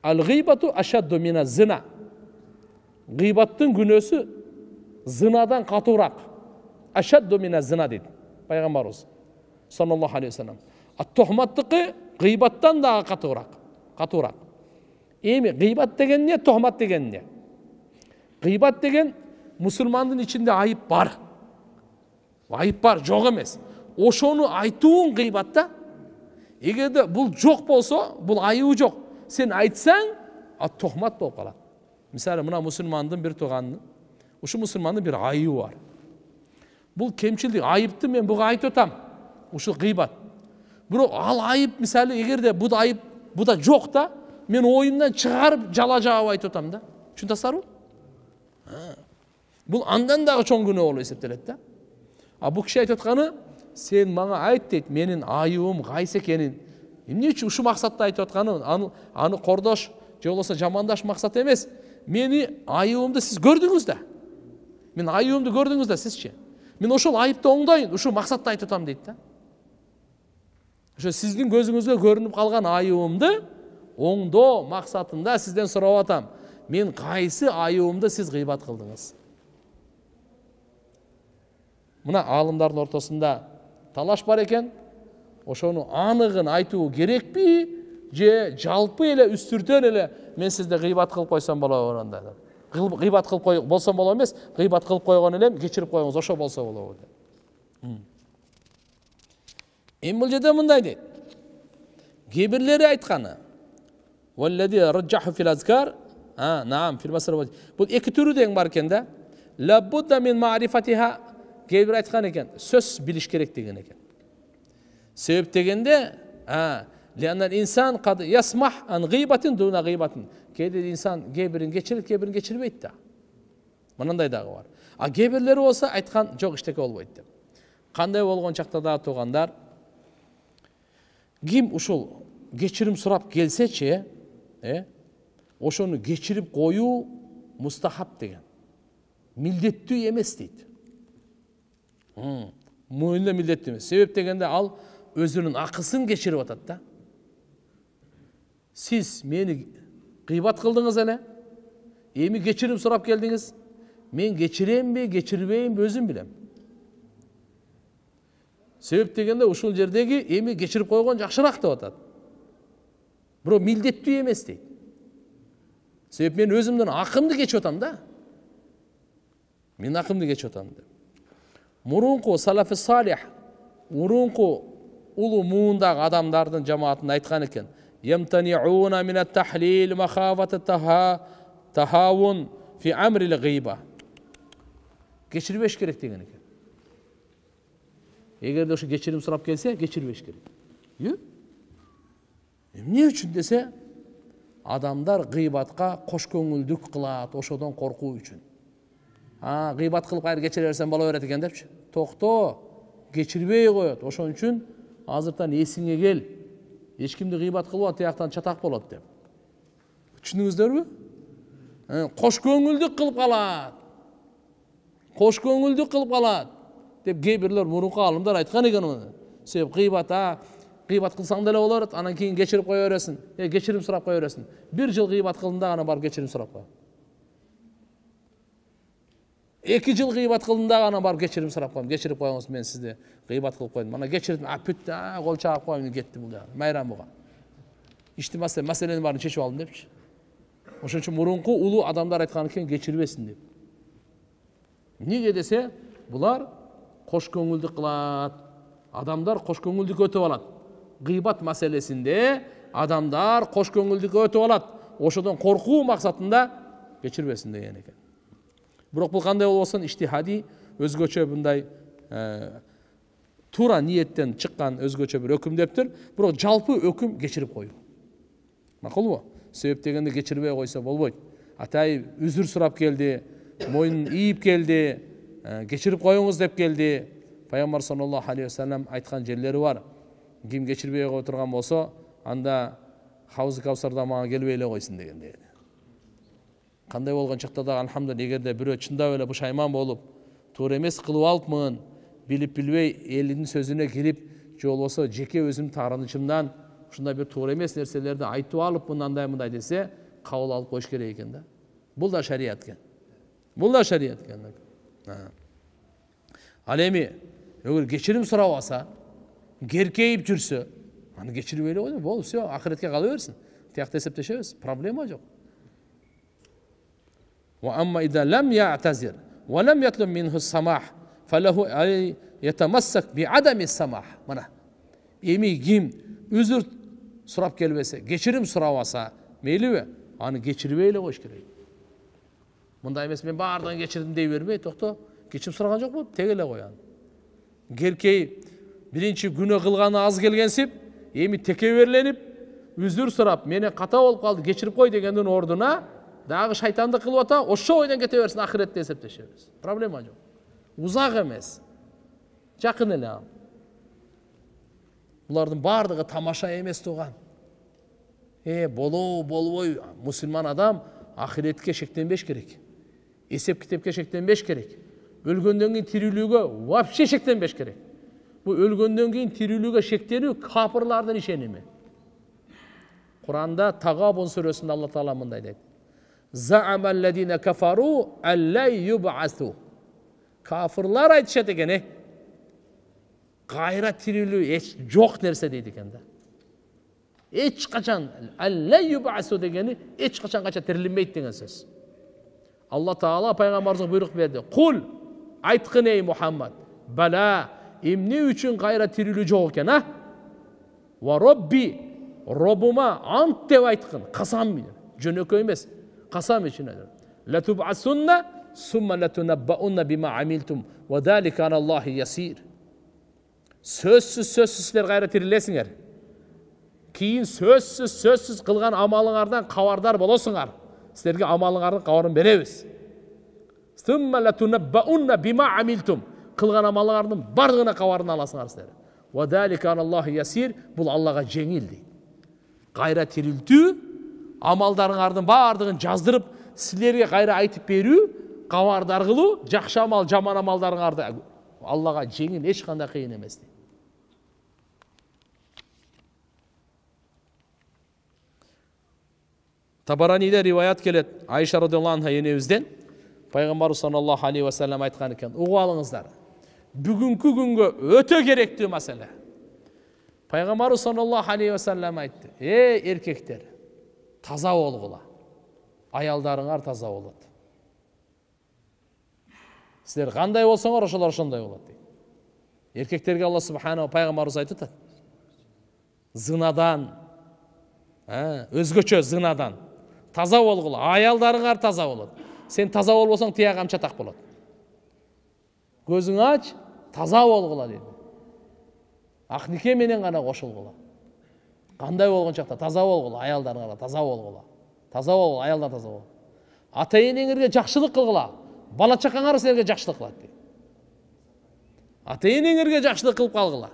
Ал-гыйбату ашадду мина зина. Гыйбаттын күнөөсү зынадан катуураак. Ашадду мина зина дейт пайгамбарыбыз саллаллаху алейхи вассалам. Тухматтыкы гыйбаттан дагы катуураак. Эми гыйбат деген эмне, тухмат деген эмне? Гыйбат деген мусулмандын ичинде айып бар. Айып бар, жок эмес. Ошону айтуун гыйбат да. Эгерде бул жок болсо, бул айыбы жок. Сен айтсаң, тухмат болуп калат. Мисалы, мына мусулмандын бир тууганы, ушу мусулмандын бир айыбы бар. Бул кемчилдик, айыпты мен буга айтып атам. Ушу гыйбат. Бирок ал айып, мисалы, эгерде бул айып буда жок да, мен оюмдан чыгарып жала жабып айтып атам да. Түшүнүп Бул андан дагы чоң күнөө болуп эсептелет да. Бул киши айтып атканы, сен мага айт дейт, менин айыбым кайсы экенин. Эмне үчүн ушу максатта айтып атканы, аны кордош же болбосо жамандаш максат эмес. Мени айыбымды сиз көрдүңүз да. Мен айыбымды көрдүңүз да, сизчи. Мен ошол айыпты оңдойн, ушу максатта айтып атам дейт да. Ошо сиздин көзүңүзгө көрүнүп калган айыбымды оңдоо максатында сизден сурап атам. Мен кайсы айыбымды сиз гыйбат кылдыңыз? Мына алымдардын ортосунда талаш бар экен. Ошону анығын айтуу керекпи, же жалпы эле үстүртөн эле мен сизде гыйбат кылып койсом болобу анда. Гыйбат кылып болсом болобу эмес, гыйбат кылып койгон элем, кечирип коюңуз, ошо болсо болобу деп. Эми бул жерде мындай дейт. Кээ-бирлери айтканы. Валлади раджаху фил азкар, наам, фил масар. Бул эки түрү деген бар экен да. Лабудда мин ма'рифатиха. Кээ-бир айткан экен, сөз билиш керек деген экен. Себеп дегенде, лианнал инсан кад ясмах ан гыйбатин дуна гыйбатин. Кээде инсан кээ-бирин кечирет, кээ-бирин кечирбейт да. Мындай дагы бар. Кээ-бирлери болсо айткан жок иштеке болбойт деп. Кандай болгон чакта да туугандар, ким ушул кечирим сурап келсечи, ошону кечирип коюу мустахаб деген. Милдеттүү эмес дейт. Мойнунда милдеттүү эмес. Себеп дегенде ал өзүнүн акысын кечирип атат да. Сиз мени гыйбат кылдыңыз эле. Эми кечирим сурап келдиңиз. Мен кечиремби, кечирбеймби өзүм билем. Себеп дегенде ушул жердеги эми кечирип койгон жакшыраак деп атат. Бирок милдеттүү эмес дейт. Себеп мен өзүмдүн акымды кечип атам да. Мен акымды кечип атам деп. Мурунку салафи салих, мурунку улуу муундагы адамдардын жамаатында айткан экен. Ямтаниуна минат тахлил махавата тахавун фи амрил гыйба. Кечирбеш керек деген экен. Эгерде ошо кечирим сурап келсе, кечирбеш керек. Эмне үчүн десе, адамдар гыйбатка кош көңүлдүк кылат, ошодон коркуу үчүн. Гыйбат кылып кайра кечире берсем боло берет экен депчи. Токто, кечирбей коет. Ошон үчүн азыртан эсиңе кел. Эч кимди гыйбат кылба, тияктан чатак болот деп. Түшүндүңүздөрбү? Кош көңүлдүк кылып калат. Кош көңүлдүк кылып калат деп кээ бирлер мурунку алымдар айткан экен муну. Себеп гыйбат кылсаң деле болот, анан кийин кечирип кое бересиң, кечирим сурап кое бересиң. 1 жыл гыйбат кылдым да анан барып кечирим сурап коем. 2 жыл гыйбат кылдым да анан барып кечирим сурап коем. Кечирип коюңуз, мен сизди гыйбат кылып койдум. Анан кечирдим, бүттү, кол чаап коюм, кетти бул да. Майрам буга. Ишти маселенин баарын чечип алдым депчи. Ошон үчүн мурунку улуу адамдар айткан экен кечирбесин деп. Неге десе, булар кош көңүлдүк кылат. Адамдар кош көңүлдүк өтүп алат. Гыйбат маселесинде адамдар кош көңүлдүк өтүп алат. Ошодон коркуу максатында кечирбесин деген экен. Бирок бул кандай болбосун иштихади, өзгөчө мындай туура ниеттен чыккан өзгөчө бир өкүмдөптүр. Бирок жалпы өкүм кечирип коюу. Макулбу? Себеп дегенде кечирбей койсо болбойт. Атай үзүр сурап келди, мойнун ийип келди, кечирип коюңуз деп келди. Пайгамбар саллаллаху алейхи ва саллям айткан жерлери бар. Ким кечирбей кое турган болсо, анда Хауз Кавсарда мага келбей эле койсун деген. Кандай болгон чакта да алхамдулилlah, эгерде бирөө чындап эле пушайман болуп, туура эмес кылып алыпмын, билип билбей элдин сөзүнө кирип, же болбосо жеке өзүм таарынычымдан ушундай бир туура эмес нерселерди айтып алыпмын, андай мындай десе, кабыл алып коюш керек экен да. Бул да шарият экен. Бул да шарият экен. Ал эми эгер кечирим сурап алса, керкейип жүрсө, аны кечирбей эле койду, болду, все, ахиретке кала берсин. Тиякта эсептешебиз, проблема жок. وأما إذا لم يعتذر ولم يطلب منه السماح فله أن يتمسك بعدم السماح. Mana эми ким үзүр сурап келбесе, кечирим сурап алса, мейлиби? Аны кечирбей эле коюш керек. Мындай эмес, мен баардыгын кечирдим дей бербей, токто, кечирим сураган жок болуп, теге эле кой аны. Керкей биринчи күнөө кылганы аз келгенсип, эми текеберленип, үзүр сурап, мени ката болуп калды, кечирип кой дегендин ордуна дагы шайтандык кылып ата, ошо ойдон кете берсин, ахиретте эсептешебиз. Проблема жок. Узак эмес. Жакын эле ал. Булардын баардыгы тамаша эмес туган. Болобу, болбой, мусулман адам ахиретке шектенбеш керек. Эсеп китепке шектенбеш керек. Өлгөндөн кийин тирүүлүгө вообще шектенбеш керек. Бул өлгөндөн кийин тирүүлүгө шектенүү кафырлардын ишеними. Куранда Тагабун сүрөсүндө Алла Таала мындай дейт: Za'amallazina kafaru allay yub'asu. Kafirlar aytышат экен, кайра тирүүлүү эч жок нерсе дейт экен да. Эч качан allay yub'asu дегени эч качан кача тирилинбейт деген сөз. Алла Таала пайгамбарыбызга буйрук берди. Кул, айткын эй Мухаммад, бала, эмне үчүн кайра тирүүлүү жок экен, а? Ва робби, робума ант деп айткын, касам менен. Жөнөкөй эмес. Qasam içine. La tub'asunna summa la tunabba'unna bima amiltum ve zalika alallahi yasir. Sözsüz sizler gayret tirilesiңер. Keyin sözsüz kılgan amalыңардан кабардар болосуңар. Sizlerge amalыңардын кабарын беребиz. Summa la tunabba'unna bima amiltum. Kılgan amalыңардын бардыгына кабарын аласыңар sizler. Ve zalika alallahi yasir. Bul Allah'a жеңил дейт. Кайра тирилтүү амалдарыңардын баардыгын жаздырып, силерге кайра айтып берүү, кабардар кылуу, жакшы амал, жаман амалдарыңарды Аллага жеңил, эч кандай кыйын эмес. Табараниде риваят келет, Айша радиаллаху анха энебизден, пайгамбар саллаллаху алейхи ва саллям айткан экен: "Угуп алыңыздар. Бүгүнкү күнгө өтө керектүү маселе." Пайгамбар саллаллаху алейхи ва саллям айтты: "Эркектер, таза болгула. Аялдарыңар таза болот. Силер кандай болсоңор, ошолор ошондой болот." Эркектерге Алла субханаху пайгамбарыбыз айтат: "Зынадан, өзгөчө зынадан таза болгула. Аялдарыңар таза болот. Сен таза болбосоң, тияк камчатак болот. Көзүң ач, таза болгула" деди. Акнике менен гана кошулгула. Кандай болгон чакта таза болгула, аялдарыңарга таза болгула. Таза болгула, аялдар таза болгула. Ата-энеңерге жакшылык кылгыла. Бала чакаңар силерге жакшылык кылат дейт. Ата-энеңерге жакшылык кылып калгыла.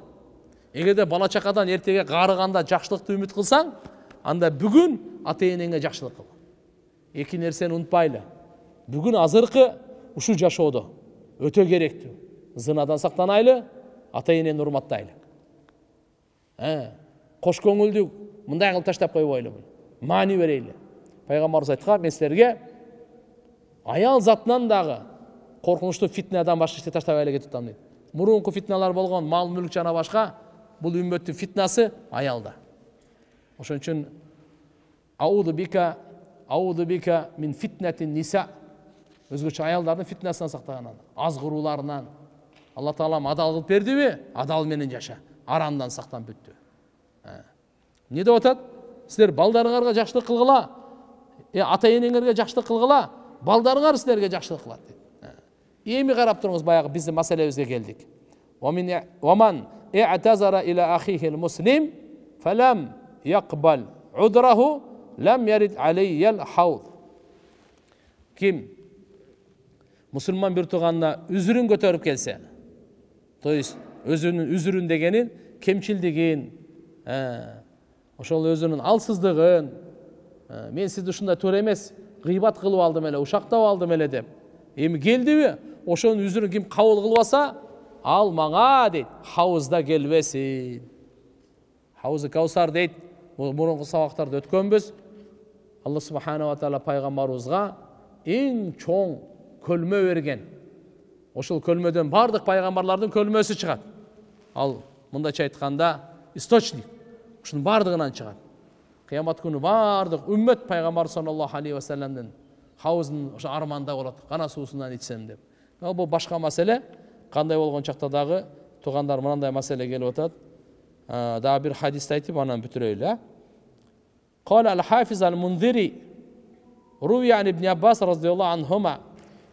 Эгерде бала чакадан эртеге карыганда жакшылыкты үмүт кылсаң, анда бүгүн ата-энеңе жакшылык кыл. Эки нерсени унутпайлы. Бүгүн азыркы ушул жашоодо өтө керектүү. Зынадан сактанайлы, ата энени урматтайлы. Кош көңүлдүү мындай кылып таштап койбойлу. Маани берейли. Пайгамбарыбыз айткан, мен силерге аял затынан дагы коркунучтуу фитнадан башка ишти таштабай эле кетип атам дейт. Мурунку фитналар болгон, мал мүлк жана башка, бул үммөттүн фитнасы аялда. Ошон үчүн ауду бика мин фитнатин ниса. Өзгөчө аялдардын фитнасынан сактаганан, азгырууларынан. Алла Таала адал кылып бердиби? Адал менен жаша. Арамдан сактан бүттү. Эмне деп атат? Силер балдарыңарга жакшылык кылгыла. Ата энеңерге жакшылык кылгыла. Балдарыңар силерге жакшылык кылат дейт. Эми карап туруңуз, баягы биздин маселебизге келдик. Ваман i'tazara ila akhihi al-muslim falam yaqbal udrahu lam yarid alayhi al-hawd. Kim musulman bir tuğanına üzürün götürüp gelse, то есть özünün üzürün degenin kemçildigin, ошол özünün alsыздыгын, men sizdi ушундай туура эмес, гыйбат кылып алдым эле, ушактап алдым эле деп. Эми келдиби? Ошонун üzürün kim кабыл кылбаса, ал мага дейт, хавызда келбесин. Хавызы Каусар дейт, мурунку сабактарда өткөнбүз. Алла субханала ва таала пайгамбарыбызга эң чоң көлмө берген. Ошол көлмөдөн бардык пайгамбарлардын көлмөсү чыгат. Ал мындайча айтканда источник. Ушунун бардыгынан чыгат. Кыямат күнү бардык үммөт пайгамбар саллаллаху алейхи ва салламдын хавызын ошо арманда болот, кана суусунан ичсем деп. Бул башка маселе. Кандай болгон чакта дагы туугандар мындай маселе келип атат. Дагы бир хадисти айтып анан бүтүрөйлү. Qala al-Hafiz al-Munziri ruwi an Ibn Abbas radhiyallahu anhuma.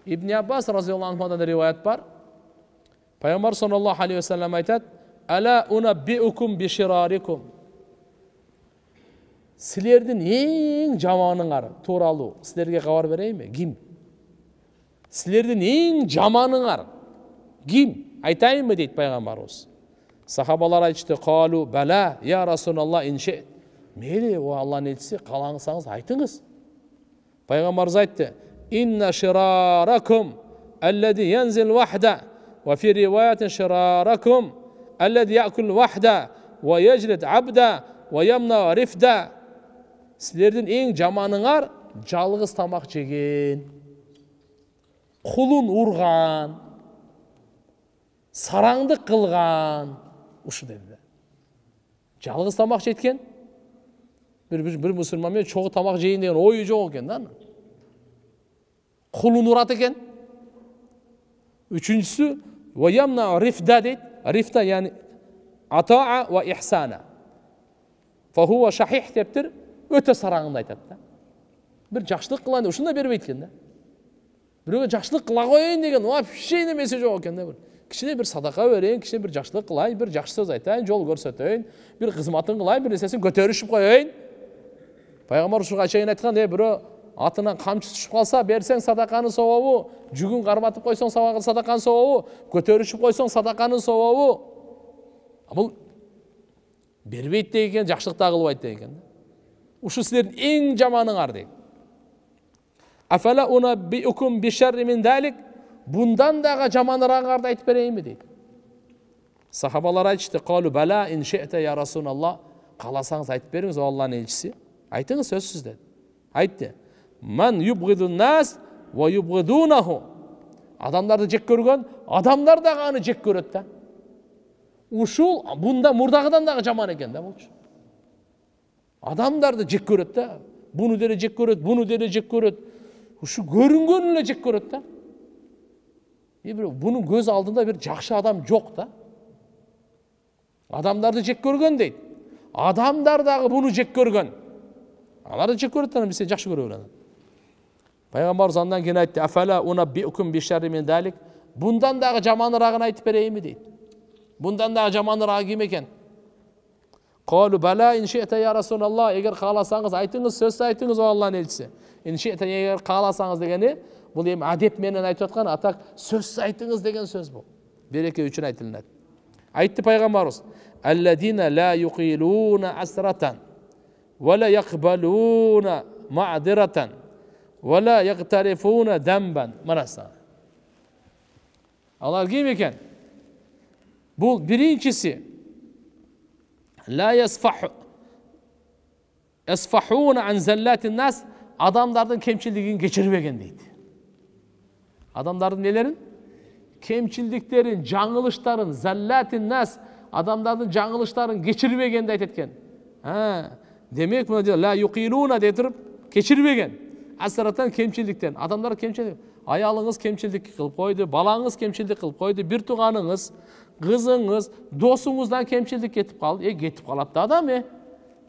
Ibn Abbas radhiyallahu anhudan rivayet var. Peygamber sallallahu aleyhi ve sellem aytat: "Ala unabbiukum bi shirarikum." Sizlerden eң жаманыңар тууралуу силерге кабар берейинби? Ким? Sizlerden eң жаманыңар ким? Айтайынбы дейт пайгамбарыбыз. Сахабалар айтышты: "Калу бала я Расулаллах инши." Мейлі, о Аллахның елшісі, қалаңызсаңыз айтыңыз. Пайғамбарымыз айтты: "Инна шираракум аллади янзил вахда, ва фи риваятин шираракум аллади яакул вахда, ва яжлид абда, ва ямна рифда." Силердин эң жаманыңар жалгыз тамак жеген, кулун урган, сараңдык кылган, ушу dedi. Жалгыз тамак жеткен. Bir musulman men çoğu tamak jeyin деген ою жок экен да. Кулун урат экен. Üçüncüsü ve yamna rifda deyt. Rifda yani ata'a ve ihsana. Fahuwa shahih deptir. Öte sarаңында айтат да. Bir жакшылык кылайын, ушуну да бербейт экен да. Бирөөгө жакшылык кыла коеюн деген вообще немеси жок экен да. Кичине bir садака берейин, кичине bir жакшылык кылайын, bir жакшы сөз айтайын, жол көрсөтөйүн, bir кызматын кылайын, bir нерсесин көтөрүшүп коеюн. Пайгамбар ушуга чейин айткан, бирөө атынан камчы түшүп калса, берсең садаканын собобу, жүгүн карматып койсоң садаканын собобу, көтөрүшүп койсоң садаканын собобу. Бул бербейт деген, жакшылык да кылбайт деген. Ушу силердин эң жаманыңар дейт. Афала унаббиукум бишарри мин далик. Bundan daga жаманыраагарды айтып берейинби дейт. Сахабалар айтышты: "Калу бала ин ши'та я Расулаллах." Каласаңыз айтып бериңиз, о Аллахнын элчиси. Айтыңыз, сөзсүз деді. Айтты: "Ман юбгидун нас ва юбгидунаху." Адамдарды жек көргөн, адамдар дагы аны жек көрөт да. Ушул бунда мурдагыдан дагы жаман экен да болчу. Адамдарды жек көрөт да. Буну деле жек көрөт, буну деле жек көрөт. Ушу көрүнгөнүн эле жек көрөт да. Bunun göz aldığında bir жақшы adam жоқ da. Adamları jek көргөн дейт. Адамдар дагы буну жек көргөн. Аларды жек көрөт да, биз жакшы көрө берет. Пайгамбарыбыз андан кийин айтты: "Афала унаббиукум бишарри мин далик." Bundan дагы жаманыраагын айтып берейинби дейт. Bundan дагы жаманыраагы ким экен? "Калу бала ин ши'та я Расулаллах." Эгер кааласаңыз айтыңыз, сөз айтыңыз, о Аллахнын элчиси. Ин ши'та эгер кааласаңыз дегени бұл ем адеп менен айтып жатқан, атак сөз айтыңыз деген сөз бұл. Береке үчүн айтылынат. Айтты пайгамбарыбыз: "Алладина ла юқилуна асрatan ва ла яқбалуна ма'дирatan ва ла яғтарифуна дамбан." Мараса. Алар ким экен? Бул биринчиси ла ясфахуна ан заллатин нас, адамдардын кемчилдигин кечирбеген дейт. Адамдардын нелерин? Кемчилдиктерин, жаңылыштарын, заллатин нас, адамдардын жаңылыштарын кечирбеген дейт эткен. Демек мына ла юқилуна деп туруп кечирбеген. Асараттан кемчилдиктен. Адамдар кемчилдик. Аялыңыз кемчилдик кылып койду, балаңыз кемчилдик кылып койду, бир тууганыңыз, кызыңыз, досуңуздан кемчилдик кетип калды. Кетип калат да адам,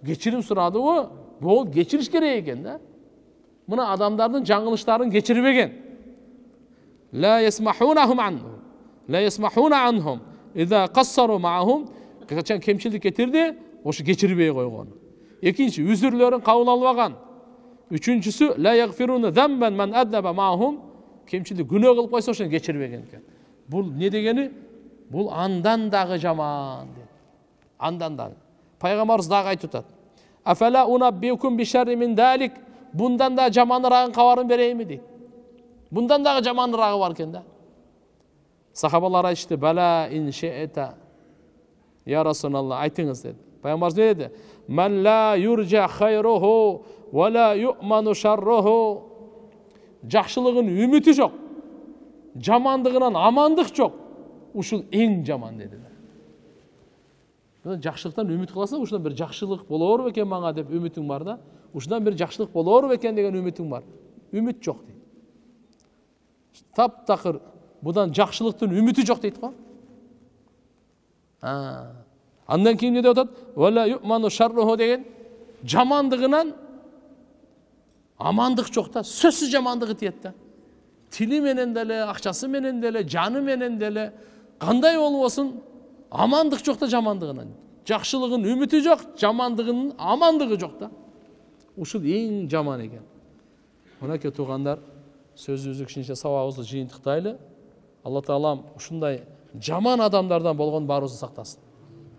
кечирим сурады го, бул кечириш керек экен да. Мына адамдардын жаңылыштарын кечирбеген. Ла ясмахунахум анхум. Ла ясмахуна анхум. Иза кассару маахум. Качан кемчилдик кетирди, ошо кечирбей койгон. Экинчи, үзүрлөрүн кабыл албаган. Үчүнчүсү ла ягфируна замбан ман аднаба маахум. Кемчилдик күнөө кылып койсо ошону кечирбеген экен. Бул не дегени? Бул андан дагы жаман дейт. Андан дагы. Пайгамбарыбыз дагы айтып атат. Афала унаббиукум бишарри мин далик. Bundan da жаманырагын кабарын берейинби дейт. Bundan дагы жаманырагы бар экен да. Сахабалар айтышты, бала ин шиэта. Я Расулаллах, айтыңыз dedi. Пайгамбарыбыз не dedi? Ман ла юржа хайруху ва ла юъману шарруху. Жакшылыгын үмүтү жок. Жамандыгынан амандык жок. Ушул эң жаман dedi. Жакшылыктан үмүт кыласың, ушундан бир жакшылык болор экен мага деп үмүтүң бар да. Ушундан бир жакшылык болор экен деген үмүтүң бар. Үмүт жок дейт. Таптакыр будан жакшылыктын үмүтү жок дейт го. Андан кийин не деп атат? Вала юъману шарруху деген жамандыгынан амандык жок да. Сөзсүз жамандыгы тиет да. Тили менен деле, акчасы менен деле, жаны менен деле кандай болбосун амандык жок да жамандыгынан. Жакшылыгын үмүтү жок, жамандыгынын амандыгы жок да. Ушул эң жаман экен. Мынакей туугандар, сөзүбүздү кичинече сабагыбызды жыйынтыктайлы. Алла таалам ушундай жаман адамдардан болгон баарыбызды сактасын.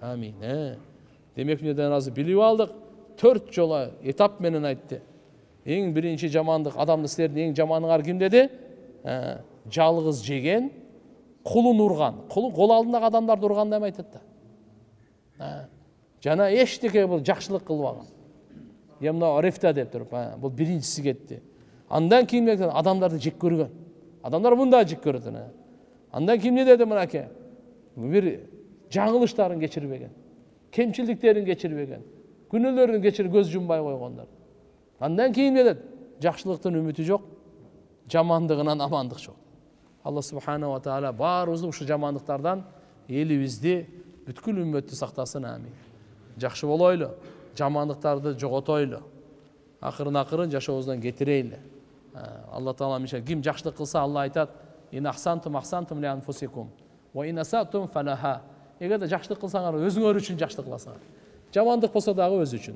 Амин. Демек эмнеден азыр билип алдык. 4 жолу этап менен айтты. Эң биринчи жамандык, адамды силердин эң жаманыңар ким деди? Жалгыз жеген, кулун урган. Кол алдындагы адамдарды урган деп айтат да. Жана эчтеке бул жакшылык кылбаган. Мына рефта деп туруп, бул биринчиси кетти. Андан кийин адамдарды жек көргөн. Адамдар мында жек көрөт. Андан кийин не деди мынакей? Бир жаңылыштарын кечирбеген, кемчилдиктерин кечирбеген, күнөөлөрүн кечирип көз жумбай койгондар. Андан кийин не деди? Жакшылыктын үмүтү жок, жамандыгынан амандык жок. Алла субхана ва таала баарыбызды ушу жамандыктардан, элибизди, бүткүл үммөттү сактасын. Амин. Жакшы болойлу, жамандыктарды жоготойлу. Акырын жашообуздан кетирейли. Алла таала мишел ким жакшылык кылса, Алла айтат: "Ин ахсантум ахсантум ли анфусикум, ва ин асатум фалаха." Эгерде жакшылык кылсаңар, өзүңөр үчүн жакшылык кыласыңар. Жамандык болсо дагы өзү үчүн.